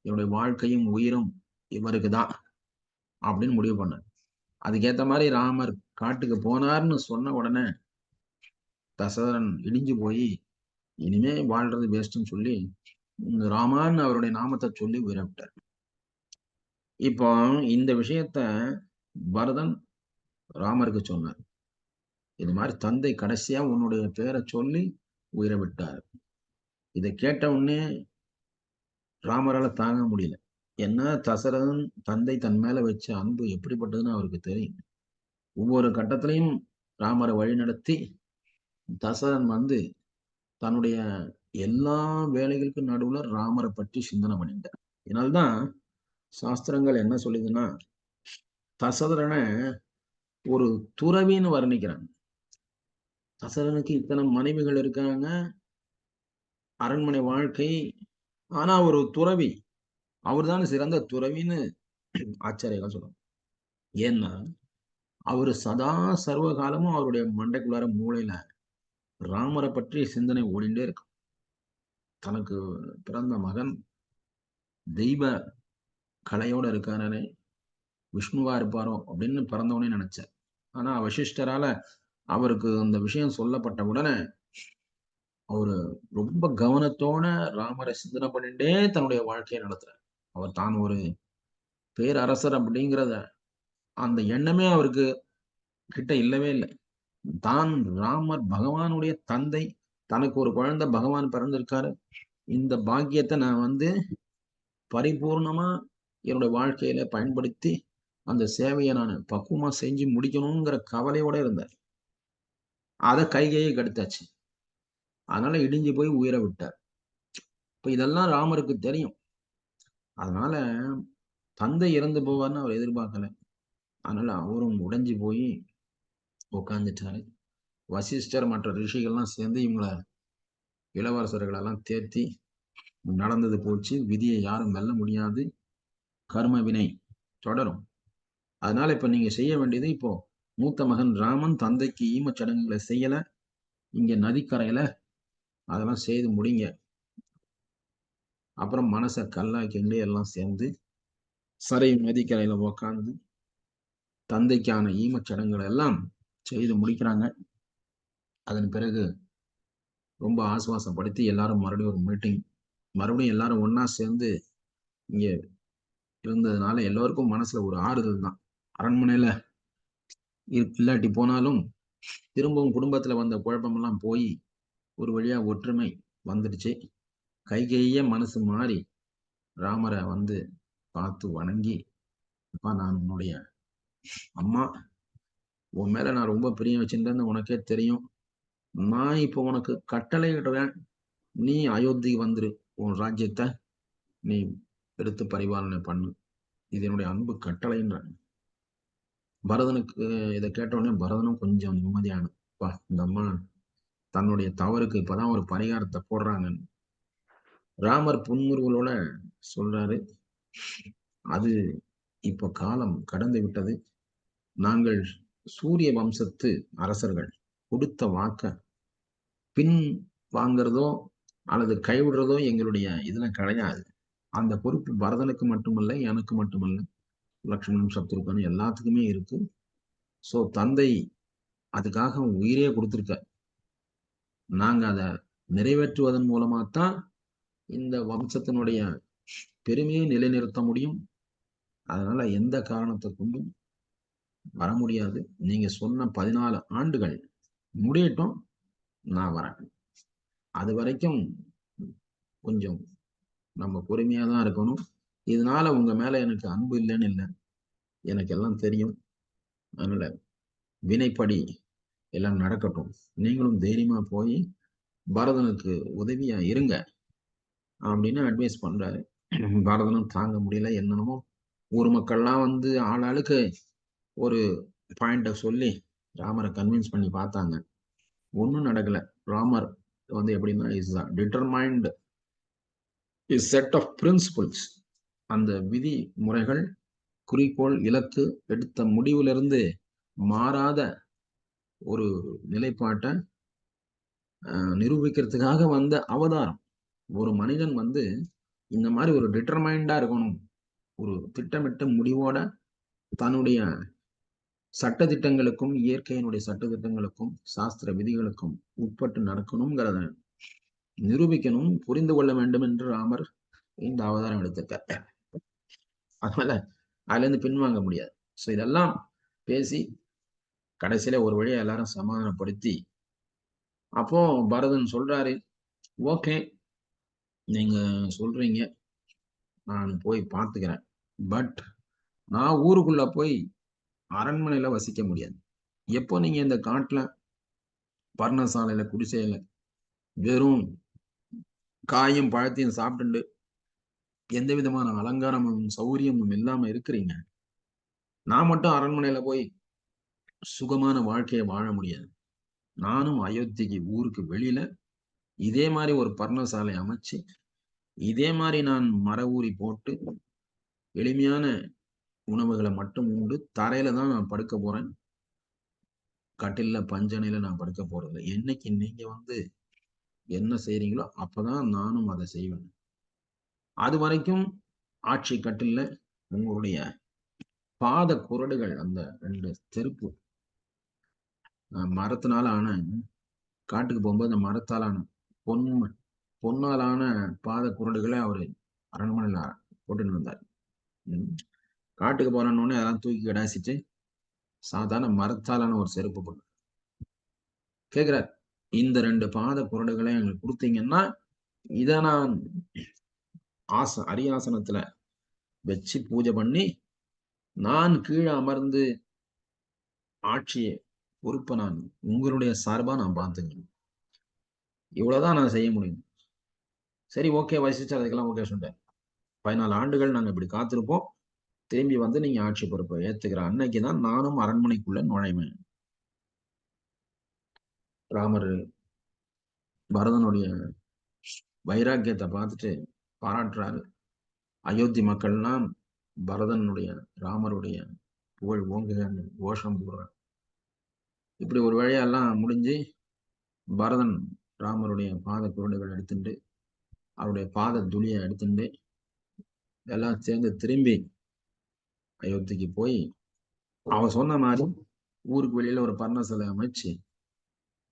என்னுடைய வாழ்க்கையும் உயிரும் இவருக்கு தான் அப்படின்னு முடிவு பண்ணார். அதுக்கேத்த மாதிரி ராமர் காட்டுக்கு போனார்னு சொன்ன உடனே தசரன் இடிஞ்சு போய் இனிமே வாழ்றது வேஸ்ட்னு சொல்லி ராமான்னு அவருடைய நாமத்தை சொல்லி உயிரை விட்டார். இப்போ இந்த விஷயத்த பரதன் ராமருக்கு சொன்னார். இது மாதிரி தந்தை கடைசியா உன்னுடைய பேரை சொல்லி உயிரை விட்டார். இதை கேட்ட உடனே ராமரால தாங்க முடியல. என்ன தசரதன் தந்தை தன் மேல வச்ச அன்பு எப்படிப்பட்டதுன்னு அவருக்கு தெரியும். ஒவ்வொரு கட்டத்திலையும் ராமரை வழிநடத்தி தசரன் வந்து தன்னுடைய எல்லா வேலைகளுக்கும் நடுவுல ராமரை பற்றி சிந்தனை பண்ணிட்டார். இதனால்தான் சாஸ்திரங்கள் என்ன சொல்லுதுன்னா, தசரனை ஒரு துறவின்னு வர்ணிக்கிறாங்க. தசரனுக்கு இத்தனை மனைவிகள் இருக்காங்க, அரண்மனை வாழ்க்கை, ஆனா ஒரு துறவி, அவர்தான் சிறந்த துறவின்னு ஆச்சாரியர்கள் சொல்றாங்க. ஏன்னா அவரு சதா சர்வ காலமும் அவருடைய மண்டைக்குள்ளார மூளையில ராமரை பற்றி சிந்தனை ஓடிண்டே இருக்கும். தனக்கு பிறந்த மகன் தெய்வ கலையோட இருக்கானே, விஷ்ணுவா இருப்பாரோ அப்படின்னு பிறந்தவனே நினைச்சார். ஆனா வசிஷ்டரால அவருக்கு அந்த விஷயம் சொல்லப்பட்ட உடனே அவரு ரொம்ப கவனத்தோட ராமரை சிந்தனை பண்ணிட்டே தன்னுடைய வாழ்க்கையை நடத்துறார். அவர் தான் ஒரு பேரரசர் அப்படிங்கிறத அந்த எண்ணமே அவருக்கு கிட்ட இல்லவே இல்லை. தான் ராமர் பகவானுடைய தந்தை, தனக்கு ஒரு குழந்தை பகவான் பிறந்திருக்காரு, இந்த பாக்கியத்தை நான் வந்து பரிபூர்ணமா என்னுடைய வாழ்க்கையில பயன்படுத்தி அந்த சேவையை நான் பக்குவமா செஞ்சு முடிக்கணுங்கிற கவலையோட இருந்தேன். அதை கைகையை கெடுத்தாச்சு. அதனால இடிஞ்சு போய் உயிரை விட்டார். இப்ப இதெல்லாம் ராமருக்கு தெரியும். அதனால தந்தை இறந்து போவார்னு அவர் எதிர்பார்க்கல. அதனால அவரும் உடைஞ்சு போய் உட்கார்ந்துட்டாரு. வசிஷ்டர் மற்ற ரிஷிகள்லாம் சேர்ந்து இவங்களை இளவரசர்கள் எல்லாம் தேர்த்தி நடந்தது போச்சு, விதியை யாரும் வெல்ல முடியாது, கர்ம வினை தொடரும். அதனால இப்ப நீங்க செய்ய வேண்டியது, இப்போ மூத்த மகன் ராமன் தந்தைக்கு ஈமச் சடங்குகளை செய்யல, இங்க நதிக்கரையில அதெல்லாம் செய்து முடிங்க. அப்புறம் மனசை கல்லாக்கிண்டு எல்லாம் சேர்ந்து சரை நதிக்கரையில உக்காந்து தந்தைக்கான ஈமச்சடங்குகள் எல்லாம் செய்து முடிக்கிறாங்க. அதன் பிறகு ரொம்ப ஆசுவாசப்படுத்தி எல்லாரும் மறுபடியும் ஒரு மீட்டிங், மறுபடியும் எல்லாரும் ஒன்னா சேர்ந்து இங்க இருந்ததுனால எல்லோருக்கும் மனசுல ஒரு ஆறுதல் தான். அரண்மனையில இல்லாட்டி போனாலும் திரும்பவும் குடும்பத்துல வந்த குழப்பமெல்லாம் போய் ஒரு வழியா ஒற்றுமை வந்துடுச்சு. கைகையே மனசு மாறி ராமரை வந்து பார்த்து வணங்கி, அப்பா நான் உன்னுடைய அம்மா, உன் மேல நான் ரொம்ப பிரியம் வச்சிருந்தேன்னு உனக்கே தெரியும். நான் இப்போ உனக்கு கட்டளை இடுறேன், நீ அயோத்தி வந்துரு, உன் ராஜ்யத்தை நீ எடுத்து பரிபாலனை பண்ணு, இது என்னுடைய அன்பு கட்டளைன்ற. பரதனுக்கு இதை கேட்டவுடனே பரதனும் கொஞ்சம் நிம்மதியானப்பா, இந்த அம்மா தன்னுடைய தவறுக்கு இப்பதான் ஒரு பரிகாரத்தை போடுறாங்கன்னு. ராமர் புன்முறுவலோட சொல்றாரு, அது இப்ப காலம் கடந்து விட்டது. நாங்கள் சூரிய வம்சத்து அரசர்கள் கொடுத்த வாக்க பின் வாங்கிறதோ அல்லது கைவிடுறதோ எங்களுடைய இதுல கிடையாது. அந்த பொறுப்பு பரதனுக்கு மட்டுமல்ல, எனக்கு மட்டுமல்ல, லக்ஷ்மணன் சத்ருகன் எல்லாத்துக்குமே இருக்கு. சோ தந்தை அதுக்காக உயிரே கொடுத்திருக்க, நாங்க அதை நிறைவேற்றுவதன் மூலமா தான் இந்த வம்சத்தினுடைய பெருமையை நிலைநிறுத்த முடியும். அதனால எந்த காரணத்தை கொண்டும் வர முடியாது. நீங்க சொன்ன 14 ஆண்டுகள் முடியட்டும், நான் வரேன். அது வரைக்கும் கொஞ்சம் நம்ம பொறுமையா தான் இருக்கணும். இதனால உங்க மேல எனக்கு அன்பு இல்லைன்னு இல்லை, எனக்கு எல்லாம் தெரியும். அதனால வினைப்படி எல்லாம் நடக்கட்டும், நீங்களும் தைரியமா போய் பரதனுக்கு உதவியா இருங்க அப்படின்னு அட்வைஸ் பண்றாரு. பரதனும் தாங்க முடியல, என்னென்னமோ ஊர் மக்கள்லாம் வந்து ஆளாளுக்கு ஒரு பாயிண்ட சொல்லி ராமரை கன்வின்ஸ் பண்ணி பார்த்தாங்க. ஒன்றும் நடக்கல. ராமர் வந்து எப்படின்னா is determined is set of principles, அந்த விதி முறைகள், குறிக்கோள், இலக்கு, எடுத்த முடிவிலிருந்து மாறாத ஒரு நிலைப்பாட்டை நிரூபிக்கிறதுக்காக வந்த அவதாரம். ஒரு மனிதன் வந்து இந்த மாதிரி ஒரு டிட்டர்மைண்டா இருக்கணும், ஒரு திட்டமிட்ட முடிவோட தன்னுடைய சட்டதிட்டங்களுக்கும் இயற்கையினுடைய சட்டதிட்டங்களுக்கும் சாஸ்திர விதிகளுக்கும் உட்பட்டு நடக்கணுங்கிறத நிரூபிக்கணும், புரிந்து கொள்ள வேண்டும் என்று ராமர் இந்த அவதாரம் எடுத்திருக்கார். அதனால அதுல இருந்து பின்வாங்க முடியாது. சோ இதெல்லாம் பேசி கடைசியில ஒரு வழியா எல்லாரும் சமாதானப்படுத்தி, அப்போ பரதன் சொல்றாரு, ஓகே நீங்க சொல்றீங்க, நான் போய் பார்த்துக்கிறேன், பட் நான் ஊருக்குள்ள போய் அரண்மனையில வசிக்க முடியாது. எப்போ நீங்க இந்த காட்டுல பர்ணசாலையில குடிசையில வெறும் காயும் பழத்தையும் சாப்பிட்டு எந்த விதமான அலங்காரமும் சௌரியமும் இல்லாம இருக்கிறீங்க, நான் மட்டும் அரண்மனையில போய் சுகமான வாழ்க்கையை வாழ முடியாது. நானும் அயோத்திக்கு ஊருக்கு வெளியில இதே மாதிரி ஒரு பர்ணசாலை அமைச்சு, இதே மாதிரி நான் மர ஊறி போட்டு எளிமையான உணவுகளை மட்டும் உண்டு தரையில தான் நான் படுக்க போறேன், கட்டில்ல பஞ்சனையில நான் படுக்க போறது. என்னைக்கு நீங்க வந்து என்ன செய்றீங்களோ அப்பதான் நானும் அதை செய்வேன். அது வரைக்கும் ஆட்சி கட்டில்ல உங்களுடைய பாத குரடுகள், அந்த 2 செருப்பு மரத்தினால ஆன, காட்டுக்கு போகும்போது அந்த மரத்தாலான பொன்னாலான பாத குரடுகளை அவரு அரண்மனையில போட்டுன்னு இருந்தார். காட்டுக்கு போறோன்னு அதெல்லாம் தூக்கி கிடாசிட்டு சாதாரண மரத்தாலான ஒரு செருப்பு போட்டு கேட்கிறார், இந்த 2 பாத குரடுகளை எங்களுக்கு கொடுத்தீங்கன்னா இதை நான் அரியாசனத்துல வச்சு பூஜை பண்ணி நான் கீழே அமர்ந்து ஆட்சியை பொறுப்பை நான் உங்களுடைய சார்பா நான் பார்த்துக்கணும், இவ்வளவுதான் நான் செய்ய முடியும். சரி ஓகே, வசிச்சு அதுக்கெல்லாம் ஓகே சொல்லிட்டேன். 14 ஆண்டுகள் நாங்க இப்படி காத்திருப்போம், திரும்பி வந்து நீங்க ஆட்சி பொறுப்பை ஏத்துக்கிற அன்னைக்குதான் நானும் அரண்மனைக்குள்ள நுழைவேன். ராமர் பரதனுடைய வைராக்கியத்தை பார்த்துட்டு பாராட்டுறாரு. அயோத்தி மக்கள்லாம் பரதனுடைய ராமருடைய புகழ் ஓங்குகன்னு கோஷம் போடுறார். இப்படி ஒரு வழியெல்லாம் முடிஞ்சு பரதன் ராமருடைய பாத குரடுகள் எடுத்துட்டு அவருடைய பாத துளியை எடுத்துட்டு எல்லாம் சேர்ந்து திரும்பி அயோத்திக்கு போய் அவன் சொன்ன மாதிரி ஊருக்கு வெளியில ஒரு பர்ணசாலை அமைச்சு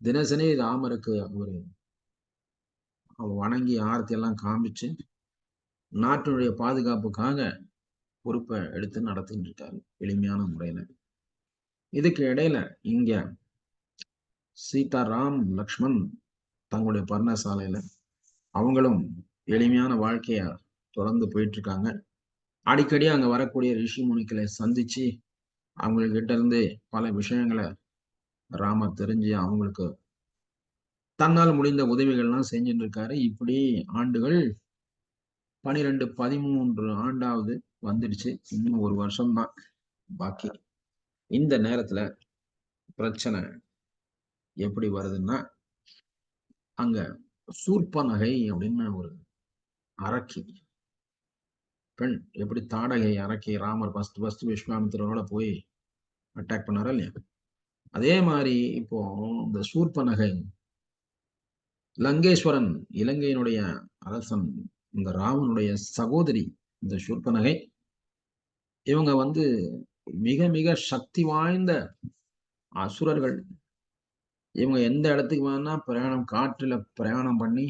தினசரி ராமருக்கு ஒரு வணங்கி ஆரத்தி எல்லாம் காமிச்சு நாட்டினுடைய பாதுகாப்புக்காக பொறுப்பை எடுத்து நடத்திட்டு இருக்காரு எளிமையான முறையில. இதுக்கு இடையில இங்க சீதாராம் லக்ஷ்மண் தங்களுடைய பர்ணசாலையில அவங்களும் எளிமையான வாழ்க்கைய தொடர்ந்து போயிட்டு இருக்காங்க. அடிக்கடி அங்க வரக்கூடிய ரிஷி முனிக்களை சந்திச்சு அவங்ககிட்ட இருந்து பல விஷயங்களை ராமர் தெரிஞ்சு அவங்களுக்கு தன்னால் முடிந்த உதவிகள்லாம் செஞ்சுட்டு இருக்காரு. இப்படி ஆண்டுகள் 12, 13 ஆண்டாவது வந்துடுச்சு. இன்னும் ஒரு வருஷம்தான் பாக்கி. இந்த நேரத்துல பிரச்சனை எப்படி வருதுன்னா, அங்க சூர்பனகை அப்படின்னு ஒரு அரக்கி பெண், எப்படி தாடகை அரக்கி ராமர் ஃபர்ஸ்ட் விஸ்வாமித்திரரோட போய் அட்டாக் பண்ணாரா இல்லையா, அதே மாதிரி இப்போ இந்த சூர்பனகை லங்கேஸ்வரன் இலங்கையினுடைய அரசன் இந்த ராமனுடைய சகோதரி இந்த சூர்பனகை. இவங்க மிக மிக சக்தி வாய்ந்த அசுரர்கள். இவங்க எந்த இடத்துக்கு வேணா காற்றுல பிரயாணம் பண்ணி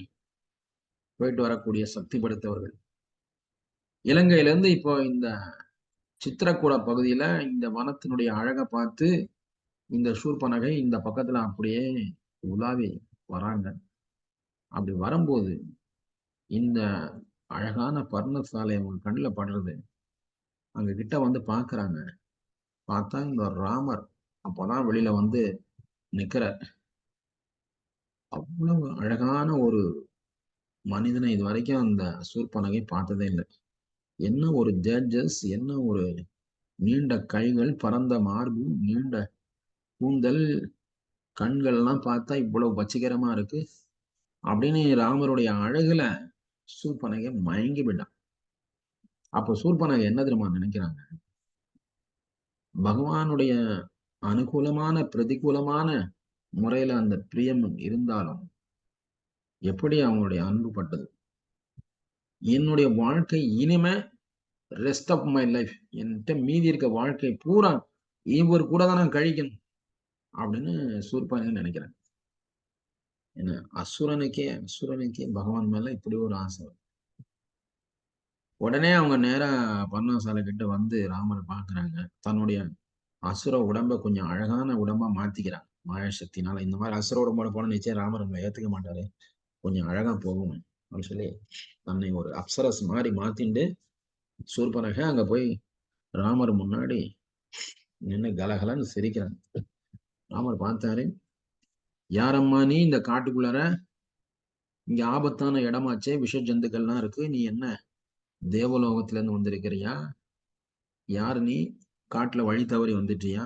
போயிட்டு வரக்கூடிய சக்தி படைத்தவர்கள். இலங்கையில இருந்து இப்போ இந்த சித்திரக்கூட பகுதியில இந்த வனத்தினுடைய அழகை பார்த்து இந்த சூர்பனகை இந்த பக்கத்துல அப்படியே உலாவி வராங்க. அப்படி வரும்போது இந்த அழகான பர்ணசாலை அவங்க கண்ணில் படுறது. அங்க கிட்ட பாக்குறாங்க. பார்த்தா இந்த ராமர் அப்பதான் வெளியில நிக்கிறார். அவ்வளவு அழகான ஒரு மனிதனை இது வரைக்கும் அந்த சூர்பனகை பார்த்ததே இல்லை. என்ன ஒரு தேஜஸ், என்ன ஒரு நீண்ட கைகள், பரந்த மார்பு, நீண்ட கூந்தல், கண்கள் எல்லாம் பார்த்தா இவ்வளவு வசீகரமா இருக்கு அப்படின்னு ராமருடைய அழகுல சூர்பனகை மயங்கி விட்டான். அப்ப சூர்பனகை என்ன தெரியுமா நினைக்கிறாங்க, பகவானுடைய அனுகூலமான பிரதிகூலமான முறையில அந்த பிரியம் இருந்தாலும் எப்படி அவங்களுடைய அன்பு பட்டது, என்னுடைய வாழ்க்கை இனிமே ரெஸ்ட் ஆஃப் மை லைஃப், என்கிட்ட மீதி இருக்க வாழ்க்கை பூரா இவர் கூட தான் நான் கழிக்கணும் அப்படின்னு சூர்பனகை நினைக்கிறேன். என்ன அசுரனுக்கே பகவான் மேல இப்படி ஒரு ஆசை. உடனே அவங்க நேரா பர்ணசாலை கிட்ட ராமரை பாக்குறாங்க. தன்னுடைய அசுர உடம்ப கொஞ்சம் அழகான உடம்பா மாத்திக்கிறாங்க மாயாசக்தினால. இந்த மாதிரி அசுர உடம்போட போன நிச்சயம் ராமர் நம்மளை ஏத்துக்க மாட்டாரு, கொஞ்சம் அழகா போகும் அப்படின்னு சொல்லி தன்னை ஒரு அப்சரஸ் மாதிரி மாத்திண்டு சூர்பனகை அங்க போய் ராமர் முன்னாடி நின்று கலகலன்னு சிரிக்கிறாங்க. ராமர் பார்த்தாரு, யாரம்மா நீ? இந்த காட்டுக்குள்ளார இங்க ஆபத்தான இடமாச்சே, விஷ ஜந்துக்கள்லாம் இருக்கு, நீ என்ன தேவலோகத்துல இருந்து வந்திருக்கிறியா? யாரு நீ? காட்டுல வழி தவறி வந்துட்டியா?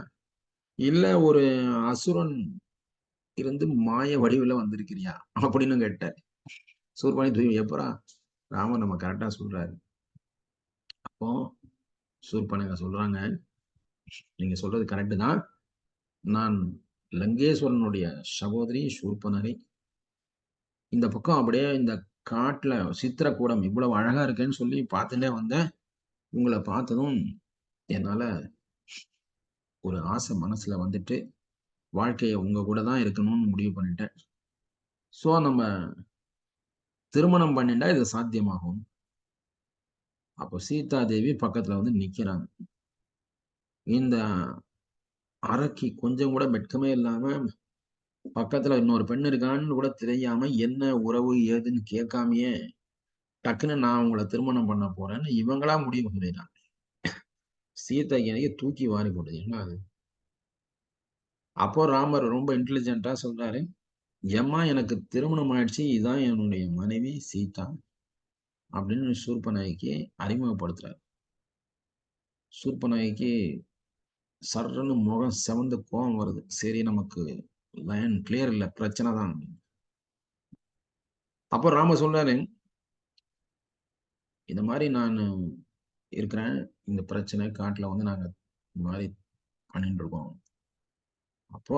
இல்ல ஒரு அசுரன் இருந்து மாய வடிவுல வந்திருக்கிறியா அப்படின்னு கேட்டார். சூர்பனகை தூய் எப்பரா ராமர் நம்ம கரெக்டா சொல்றாரு. அப்போ சூர்பனகை சொல்றாங்க, நீங்க சொல்றது கரெக்டு தான், நான் லங்கேஸ்வரனுடைய சகோதரி சூர்பனகை. இந்த பக்கம் அப்படியே இந்த காட்டுல சித்திரக்கூடம் இவ்வளவு அழகா இருக்கேன்னு சொல்லி பார்த்துட்டே வந்தேன். உங்களை பார்த்ததும் என்னால ஒரு ஆசை மனசுல வாழ்க்கைய உங்க கூட தான் இருக்கணும்னு முடிவு பண்ணிட்டேன். சோ நம்ம திருமணம் பண்ணிட்டா இது சாத்தியமாகும். அப்போ சீதா தேவி பக்கத்துல நிக்கிறாங்க. இந்த அரக்கி கொஞ்சம் கூட வெட்கமே இல்லாம பக்கத்துல இன்னொரு பெண் இருக்கான்னு கூட தெரியாம என்ன உறவு ஏதுன்னு கேட்காமயே டக்குன்னு நான் உங்களை திருமணம் பண்ண போறேன்னு இவங்களா முடிவு பண்ணிடுறாங்க. சீதைக்கு தூக்கி வாரி போடுது. என்ன அது? அப்போ ராமர் ரொம்ப இன்டெலிஜென்ட்டா சொல்றாரு, ஏம்மா எனக்கு திருமணம் ஆயிடுச்சு, இதுதான் என்னுடைய மனைவி சீதா அப்படின்னு சூர்பனகைக்கு அறிமுகப்படுத்துறாரு. சூர்பனகைக்கு சர்ன்னு முகம் செவந்து கோபம் வருது. சரி, நமக்கு லைன் கிளியர் இல்ல, பிரச்சனை தான். அப்போ ராமர் சொல்றாரு, இந்த மாதிரி நான் இருக்கிறேன், இந்த பிரச்சனை காட்டுல நாங்க இந்த மாதிரி பண்ணிட்டு இருக்கோம். அப்போ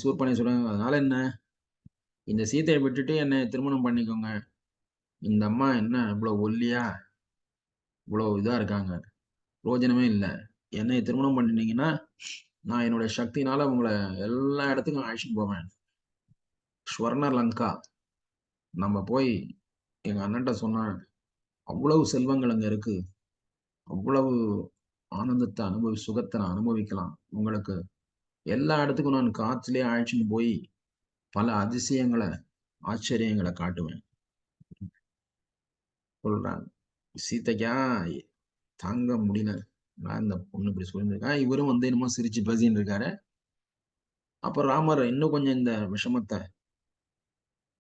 சூர்பனகை சொல்றாங்க, அதனால என்ன, இந்த சீதையை விட்டுட்டு என்னை திருமணம் பண்ணிக்கோங்க இந்த அம்மா என்ன இவ்வளவு ஒல்லியா இவ்வளவு இதா இருக்காங்க, பிரயோஜனமே இல்லை. என்னை திருமணம் பண்ணிட்டீங்கன்னா நான் என்னுடைய சக்தினால உங்களை எல்லா இடத்துக்கும் அழைச்சிட்டு போவேன். ஸ்வர்ண லங்கா நம்ம போய் எங்க அண்ணன்ட்ட சொன்னா அவ்வளவு செல்வங்கள் அங்க இருக்கு, அவ்வளவு ஆனந்தத்தை சுகத்தை நான் அனுபவிக்கலாம். உங்களுக்கு எல்லா இடத்துக்கும் நான் காற்றிலே அழைச்சிட்டு போய் பல அதிசயங்களை ஆச்சரியங்களை காட்டுவேன் சொல்றாங்க. சீதைக்கா தாங்க முடியல. நான் இந்த பொண்ணு இப்படி சொல்லியிருக்கா, இவரும் வந்து என்னமோ சிரிச்சு பேசின்னு இருக்காரு. அப்ப ராமர் இன்னும் கொஞ்சம் இந்த விஷமத்தை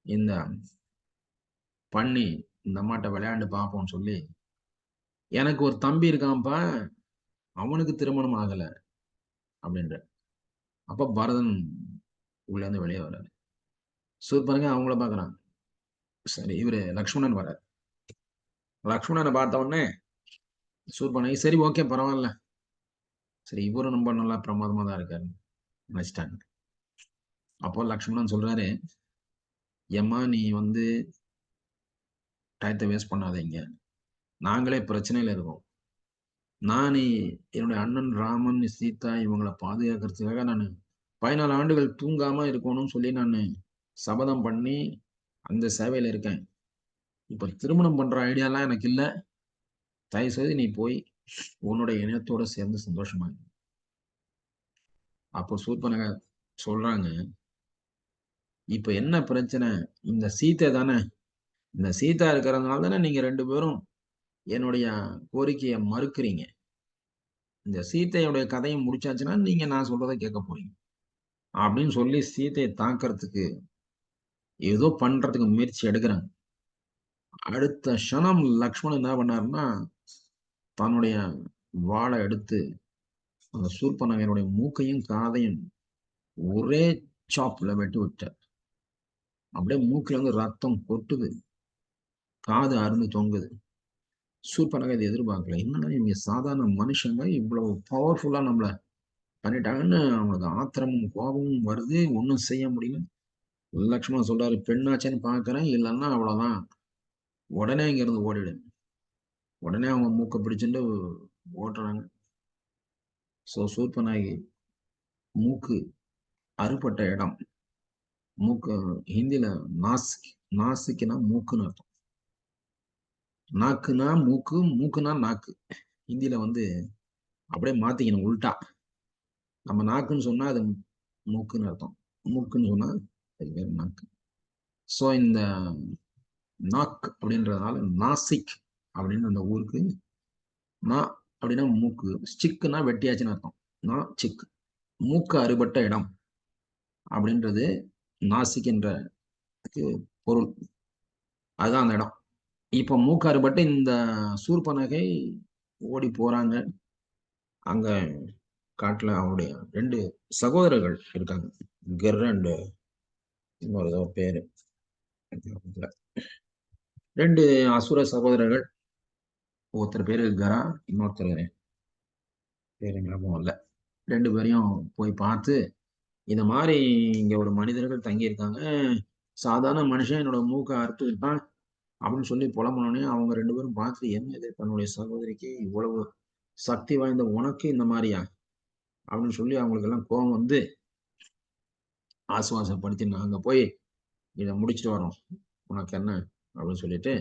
இந்த பண்ணி இந்த அம்மாட்ட விளையாண்டு பார்ப்போம்னு சொல்லி, எனக்கு ஒரு தம்பி இருக்கான்ப்பா, அவனுக்கு திருமணம் ஆகல அப்படின்ற. அப்ப பரதன் உள்ள இருந்து வெளியே வர்றாரு. சூப்பருங்க அவங்கள பாக்குறான். சரி, இவரு லக்ஷ்மணன் வர்றாரு. லக்ஷ்மணனை பார்த்த உடனே சூர்பனகை சரி ஓகே பரவாயில்ல, சரி இவரும் ரொம்ப நல்லா பிரமாதமா தான் இருக்காரு நினைச்சிட்டாங்க. அப்போ லக்ஷ்மணன் சொல்றாரு, ஏம்மா நீ வந்து டயத்தை வேஸ்ட் பண்ணாதீங்க, நாங்களே பிரச்சனையில இருக்கோம். நான் என்னுடைய அண்ணன் ராமன் சீதா இவங்களை பாதுகாக்கிறதுக்காக நான் 14 ஆண்டுகள் தூங்காம இருக்கணும்னு சொல்லி நான் சபதம் பண்ணி அந்த சேவையில இருக்கேன். இப்ப திருமணம் பண்ற ஐடியாலாம் எனக்கு இல்ல. தயவு செய்து நீ போய் உன்னுடைய இணையத்தோட சேர்ந்து சந்தோஷமா இரு. அப்போ சூர்பனகை சொல்றாங்க, இப்ப என்ன பிரச்சனை, இந்த சீதை தானே, இந்த சீதா இருக்கிறதுனால தானே நீங்க 2 பேரும் என்னுடைய கோரிக்கையை மறுக்கிறீங்க. இந்த சீதையுடைய கதையை முடிச்சாச்சுன்னா நீங்க நான் சொல்றதை கேட்க போறீங்க அப்படின்னு சொல்லி சீதையை தாக்குறதுக்கு ஏதோ பண்றதுக்கு முயற்சி எடுக்கிறாங்க. அடுத்த க்ஷணம் லக்ஷ்மணன் என்ன பண்ணாருன்னா தன்னுடைய வாளை எடுத்து அந்த சூர்பனகனுடைய மூக்கையும் காதையும் ஒரே சாப்ல வெட்டி விட்டார். அப்படியே மூக்குல இருந்து ரத்தம் கொட்டுது, காது அருந்து தொங்குது. சூர்பனகை இதை எதிர்பார்க்கல. என்னன்னா இவங்க சாதாரண மனுஷங்க இவ்வளவு பவர்ஃபுல்லா நம்மள பண்ணிட்டாங்கன்னு அவங்களுக்கு ஆத்திரமும் கோபமும் வருது. ஒன்றும் செய்ய முடியல. லக்ஷ்மணன் சொல்றாரு, பெண்ணாச்சேன்னு பாக்குறேன், இல்லைன்னா அவ்வளவுதான், உடனே இங்க இருந்து ஓடிடு. உடனே அவங்க மூக்க பிடிச்சுட்டு ஓட்டுறாங்க. சூர்பனகை மூக்கு அறுபட்ட இடம், மூக்கு ஹிந்தில நாசிக், நாசிக்னா மூக்குன்னு அர்த்தம். நாக்குனா மூக்கு, மூக்குனா நாக்கு. ஹிந்தில வந்து அப்படியே மாத்திக்கணும் உல்டா. நம்ம நாக்குன்னு சொன்னா அது மூக்குன்னு அர்த்தம், மூக்குன்னு சொன்னா அது வேற நாக்கு. ஸோ இந்த நாக் அப்படின்றதுனால நாசிக் அப்படின்னு அந்த ஊருக்கு, நா அப்படின்னா மூக்கு, ஸ்டிக்குன்னா வெட்டியாச்சுன்னு அர்த்தம். நா சிக், மூக்கு அறுபட்ட இடம் அப்படின்றது நாசிக் என்ற பொருள். அதுதான் அந்த இடம். இப்ப மூக்கு அறுபட்டு இந்த சூர்பனகை ஓடி போறாங்க. அங்க காட்டுல அவருடைய 2 சகோதரர்கள் இருக்காங்க, கெர் அண்ட் இன்னொரு ஏதோ பேரு, 2 அசுர சகோதரர்கள். ஒருத்தர் பேரு கரா, இன்னொருத்தர் பேரு ஞாபகம் இல்ல. 2 பேரையும் போய் பார்த்து, இந்த மாதிரி இங்க ஒரு மனிதர்கள் தங்கி இருக்காங்க, சாதாரண மனுஷன் என்னோட மூக்கை அறுத்து விட்டான் அப்படின்னு சொல்லி புலம்புனோடனே அவங்க 2 பேரும் பார்த்து, என்ன இது தன்னுடைய சகோதரிக்கு இவ்வளவு சக்தி வாய்ந்த உனக்கு இந்த மாதிரியா அப்படின்னு சொல்லி அவங்களுக்கு எல்லாம் கோபம் வந்து ஆசுவாசப்படுத்தி, நாங்க போய் இதை முடிச்சுட்டு வரோம், உனக்கு என்ன அப்படின்னு சொல்லிட்டு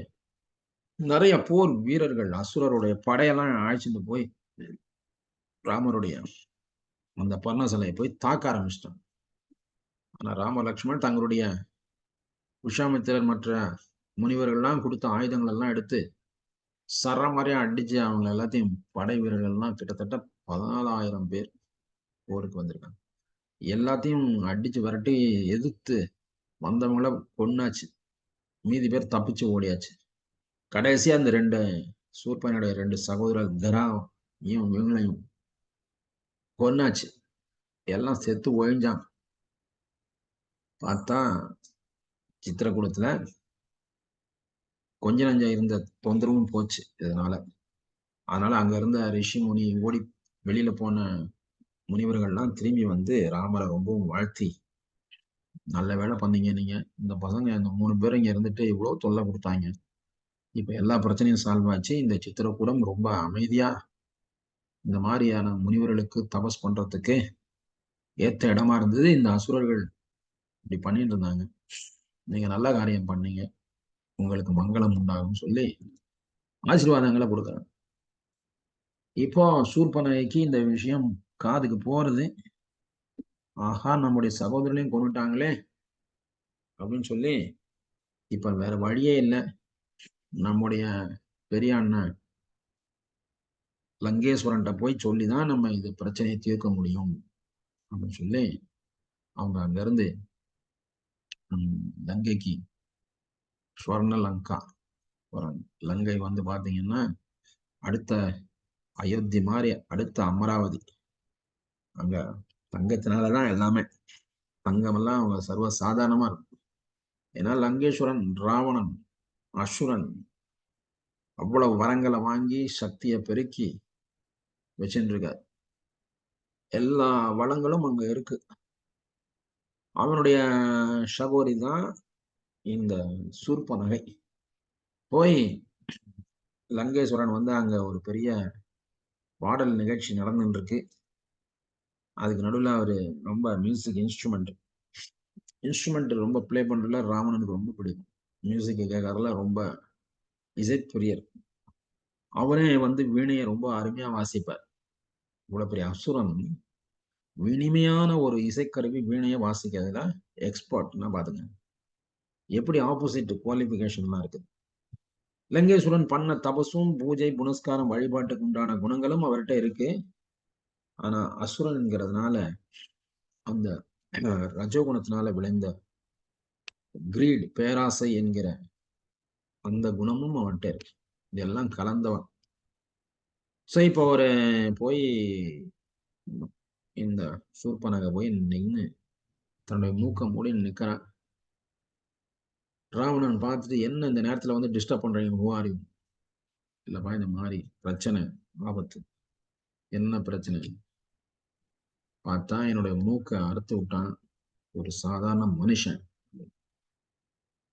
நிறைய போர் வீரர்கள் அசுரருடைய படையெல்லாம் அழைச்சிட்டு போய் ராமருடைய அந்த பர்ணசாலையை போய் தாக்க ஆரம்பிச்சிட்டாங்க. ஆனா ராம லக்ஷ்மணன் தங்களுடைய விஸ்வாமித்திரர் மற்ற முனிவர்கள்லாம் கொடுத்த ஆயுதங்கள் எல்லாம் எடுத்து சரமாரியா அடிச்சு அவங்க எல்லாத்தையும், படை வீரர்கள் எல்லாம் கிட்டத்தட்ட 14,000 பேர் போருக்கு வந்திருக்காங்க. எல்லாத்தையும் அடிச்சு விரட்டி எதிர்த்து வந்தவங்கள கொன்னாச்சு. மீதி பேர் தப்பிச்சு ஓடியாச்சு. கடைசியா அந்த 2 சூர்பனுடைய 2 சகோதரர் கராவையும் இவங்களையும் கொன்னாச்சு. எல்லாம் செத்து ஒழிஞ்சான். பார்த்தா சித்திரகூடத்துல கொஞ்ச நஞ்சம் இருந்த தொந்தரவும் போச்சு இதனால. அதனால அங்க இருந்த ரிஷி முனி ஓடி வெளியில போன முனிவர்கள்லாம் திரும்பி வந்து ராமரை ரொம்பவும் வாழ்த்தி, நல்ல வேலை பண்ணீங்க நீங்க, இந்த பசங்க இந்த 3 பேரும் இங்க இருந்துட்டு இவ்வளவு தொல்லை கொடுத்தாங்க, இப்ப எல்லா பிரச்சனையும் சால்வ் ஆச்சு. இந்த சித்திரக்கூடம் ரொம்ப அமைதியா இந்த மாதிரியான முனிவர்களுக்கு தபஸ் பண்றதுக்கு ஏத்த இடமா இருந்தது. இந்த அசுரர்கள் இப்படி பண்ணிட்டு இருந்தாங்க. நீங்க நல்ல காரியம் பண்ணீங்க, உங்களுக்கு மங்களம் உண்டாகும் சொல்லி ஆசீர்வாதங்களை கொடுக்குறாங்க. இப்போ சூர்பனகைக்கு இந்த விஷயம் காதுக்கு போறது. ஆஹா, நம்முடைய சகோதரனையும் கொண்டுட்டாங்களே அப்படின்னு சொல்லி இப்ப வேற வழியே இல்லை. நம்முடைய பெரிய அண்ணன் லங்கேஸ்வரன்ட்ட போய் சொல்லிதான் நம்ம இது பிரச்சனையை தீர்க்க முடியும் அப்படின்னு சொல்லி அவங்க அங்க இருந்து லங்கைக்கு ஸ்வர்ண லங்கா வராங்க. லங்கை வந்து பாத்தீங்கன்னா அடுத்த அயோத்தி மாதிரி அடுத்த அமராவதி. அங்க தங்கத்தினாலதான் எல்லாமே. தங்கம் எல்லாம் அவங்க சர்வ சாதாரணமா இருக்கும். ஏன்னா லங்கேஸ்வரன் ராவணன் அசுரன் அவ்வளவு வரங்களை வாங்கி சக்தியை பெருக்கி வச்சுட்டு இருக்கார். எல்லா வளங்களும் அங்க இருக்கு. அவனுடைய சகோதரி தான் இந்த சூர்பனகை. போய் லங்கேஸ்வரன் வந்து அங்க ஒரு பெரிய பாடல் நிகழ்ச்சி நடந்துட்டு இருக்கு. அதுக்கு நடுவில் அவரு ரொம்ப மியூசிக் இன்ஸ்ட்ருமெண்ட் ரொம்ப பிளே பண்றதுல ராவணனுக்கு ரொம்ப பிடிக்கும். மியூசிக் கேட்கறதுல ரொம்ப இசைப்பிரியர். அவரே வந்து வீணையை ரொம்ப அருமையா வாசிப்பார். இவ்வளவு பெரிய அசுரன் இனிமையான ஒரு இசைக்கருவி வீணையை வாசிக்கிறதுல எக்ஸ்பர்ட்னா பாத்துங்க. எப்படி ஆப்போசிட் குவாலிபிகேஷன்லாம் இருக்கு. லங்கேஸ்வரன் பண்ண தபசும் பூஜை புனஸ்காரம் வழிபாட்டுக்கு உண்டான குணங்களும் அவர்கிட்ட இருக்கு. ஆனா அசுரன்ங்கிறதுனால அந்த ரஜோகுணத்தினால விளைந்த கிரீட் பேராசை என்கிற அந்த குணமும் அவன்கிட்ட இருக்கு. இதெல்லாம் கலந்தவன். சோ இப்போ ஒரு போய் இந்த சூர்பனகை போய் நின்று தன்னுடைய மூக்க மூடி நிக்கிறான். ராவணன் பார்த்துட்டு என்ன இந்த நேரத்துல வந்து டிஸ்டர்ப் பண்றீங்க, ஹூஆர் யூ? இல்லப்பா இந்த மாதிரி பிரச்சனை, ஆபத்து. என்ன பிரச்சனை? பார்த்தா என்னுடைய மூக்கை அறுத்து விட்டான் ஒரு சாதாரண மனுஷன்.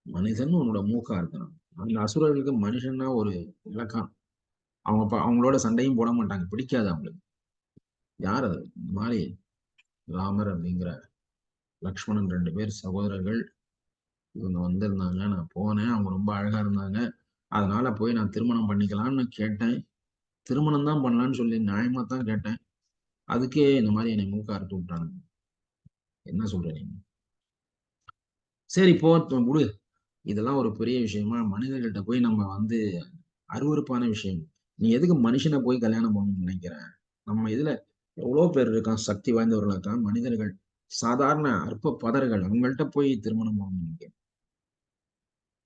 உன்னோட மூக்கா இருக்கணும். அந்த அசுரர்களுக்கு மனுஷன்னா ஒரு இலக்கம். அவங்களோட சண்டையும் போட மாட்டாங்க, பிடிக்காது அவங்களுக்கு. யார் அது? இந்த மாதிரி ராமர் அப்படிங்கிற லக்ஷ்மணன் 2 பேர் சகோதரர்கள் இவங்க வந்திருந்தாங்க. நான் போனேன், அவங்க ரொம்ப அழகா இருந்தாங்க. அதனால போய் நான் திருமணம் பண்ணிக்கலாம்னு கேட்டேன். திருமணம் தான் பண்ணலான்னு சொல்லி நியாயமா தான் கேட்டேன். அதுக்கே இந்த மாதிரி என்னை மூக்க அறுத்து விட்டானுங்க. என்ன சொல்ற நீங்க? சரி போ விடு. இதெல்லாம் ஒரு பெரிய விஷயமா? மனிதர்கள்ட்ட போய் நம்ம வந்து அருவருப்பான விஷயம். நீ எதுக்கு மனுஷனை போய் கல்யாணம் பண்ணணும்னு நினைக்கிற? நம்ம இதுல எவ்வளவு பேர் இருக்கான், சக்தி வாய்ந்தவர்களா இருக்கான். மனிதர்கள் சாதாரண அற்ப பதர்கள், அவங்கள்ட்ட போய் திருமணம் பண்ணணும்னு நினைக்கிறேன்.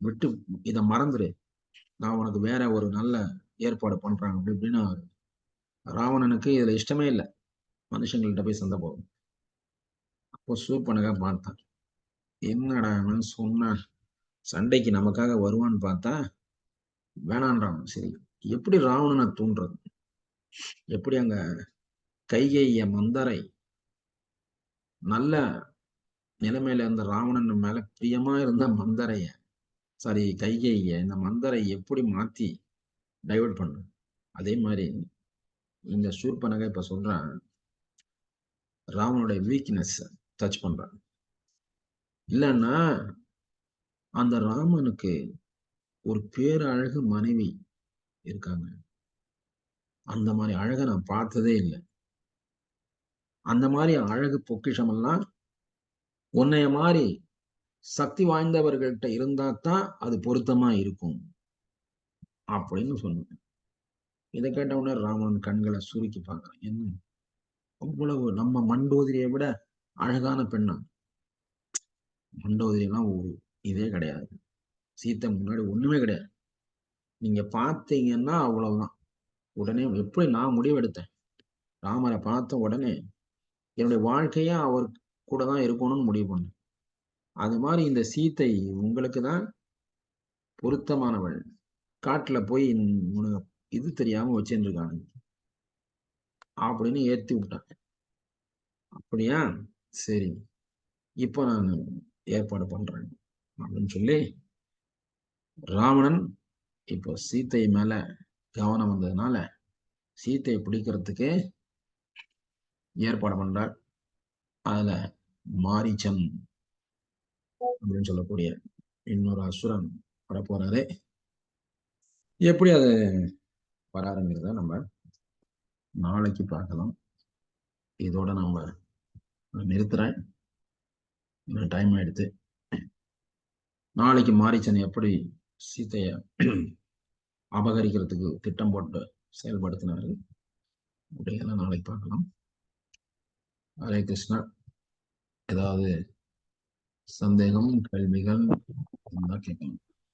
விட்டு இதை மறந்துரு. நான் உனக்கு வேற ஒரு நல்ல ஏற்பாடு பண்றாங்க அப்படி இப்படின்னு ராவணனுக்கு இதுல இஷ்டமே இல்லை. மனுஷங்கள்ட்ட போய் சண்டை போகும். அப்போ சூர்பனகா பார்த்தான். என்னடா சொன்ன சண்டைக்கு நமக்காக வருவான்னு பார்த்தா வேணான்றான். சரி, எப்படி ராவணனை தூண்டுறது? எப்படி அங்க கைகேய மந்தரை நல்ல நிலைமையில இருந்த ராவணன் மேல பிரியமா இருந்த மந்தரைய சாரி கைகேய இந்த மந்தரை எப்படி மாத்தி டைவர்ட் பண்ணு? அதே மாதிரி இந்த சூர்பனகை இப்ப சொல்றான் ராவனுடைய வீக்னஸ் டச் பண்றான். இல்லைன்னா அந்த ராமனுக்கு ஒரு பேரழகு மனைவி இருக்காங்க. அந்த மாதிரி அழகை நான் பார்த்ததே இல்லை. அந்த மாதிரி அழகு பொக்கிஷம் எல்லாம் உன்னைய மாதிரி சக்தி வாய்ந்தவர்கள்ட்ட இருந்தா தான் அது பொருத்தமா இருக்கும் அப்படின்னு சொன்னேன். இதை கேட்ட உடனே ராமன் கண்களை சுருக்கி பார்க்கறான். என்ன அவ்வளவு நம்ம மண்டோதரியை விட அழகான பெண்ணா? மண்டோதரி எல்லாம் ஒரு இதே கிடையாது. சீத்தை முன்னாடி ஒண்ணுமே கிடையாது. நீங்க பார்த்தீங்கன்னா அவ்வளவுதான். உடனே எப்படி நான் முடிவெடுத்தேன், ராமரை பார்த்த உடனே என்னுடைய வாழ்க்கையா அவர் கூட தான் இருக்கணும்னு முடிவு பண்ணேன். அது மாதிரி இந்த சீத்தை உங்களுக்கு தான் பொருத்தமானவள். காட்டுல போய் உனக்கு இது தெரியாம வச்சுட்டு இருக்காங்க அப்படின்னு ஏத்தி விட்டான். அப்படியா, சரி, இப்போ நான் ஏற்பாடு பண்றேன் அப்படின்னு சொல்லி ராவணன் இப்போ சீத்தை மேல கவனம் வந்ததுனால சீத்தையை பிடிக்கிறதுக்கு ஏற்பாடு பண்றார். அதுல மாரீச்சன் அப்படின்னு சொல்லக்கூடிய இன்னொரு அசுரன் வரப்போறாரு. எப்படி அது வராருங்கிறத நம்ம நாளைக்கு பார்க்கலாம். இதோட நம்ம நிறுத்துறேன். டைம் ஆயிடுத்து. நாளைக்கு மாரீச்சன் எப்படி சீத்தைய அபகரிக்கிறதுக்கு திட்டம் போட்டு செயல்படுத்தினாரு அப்படிங்கிறத நாளைக்கு பார்க்கலாம். ஹரே கிருஷ்ணா. ஏதாவது சந்தேகம் கேள்விகள் இருந்தா கேட்கலாம்.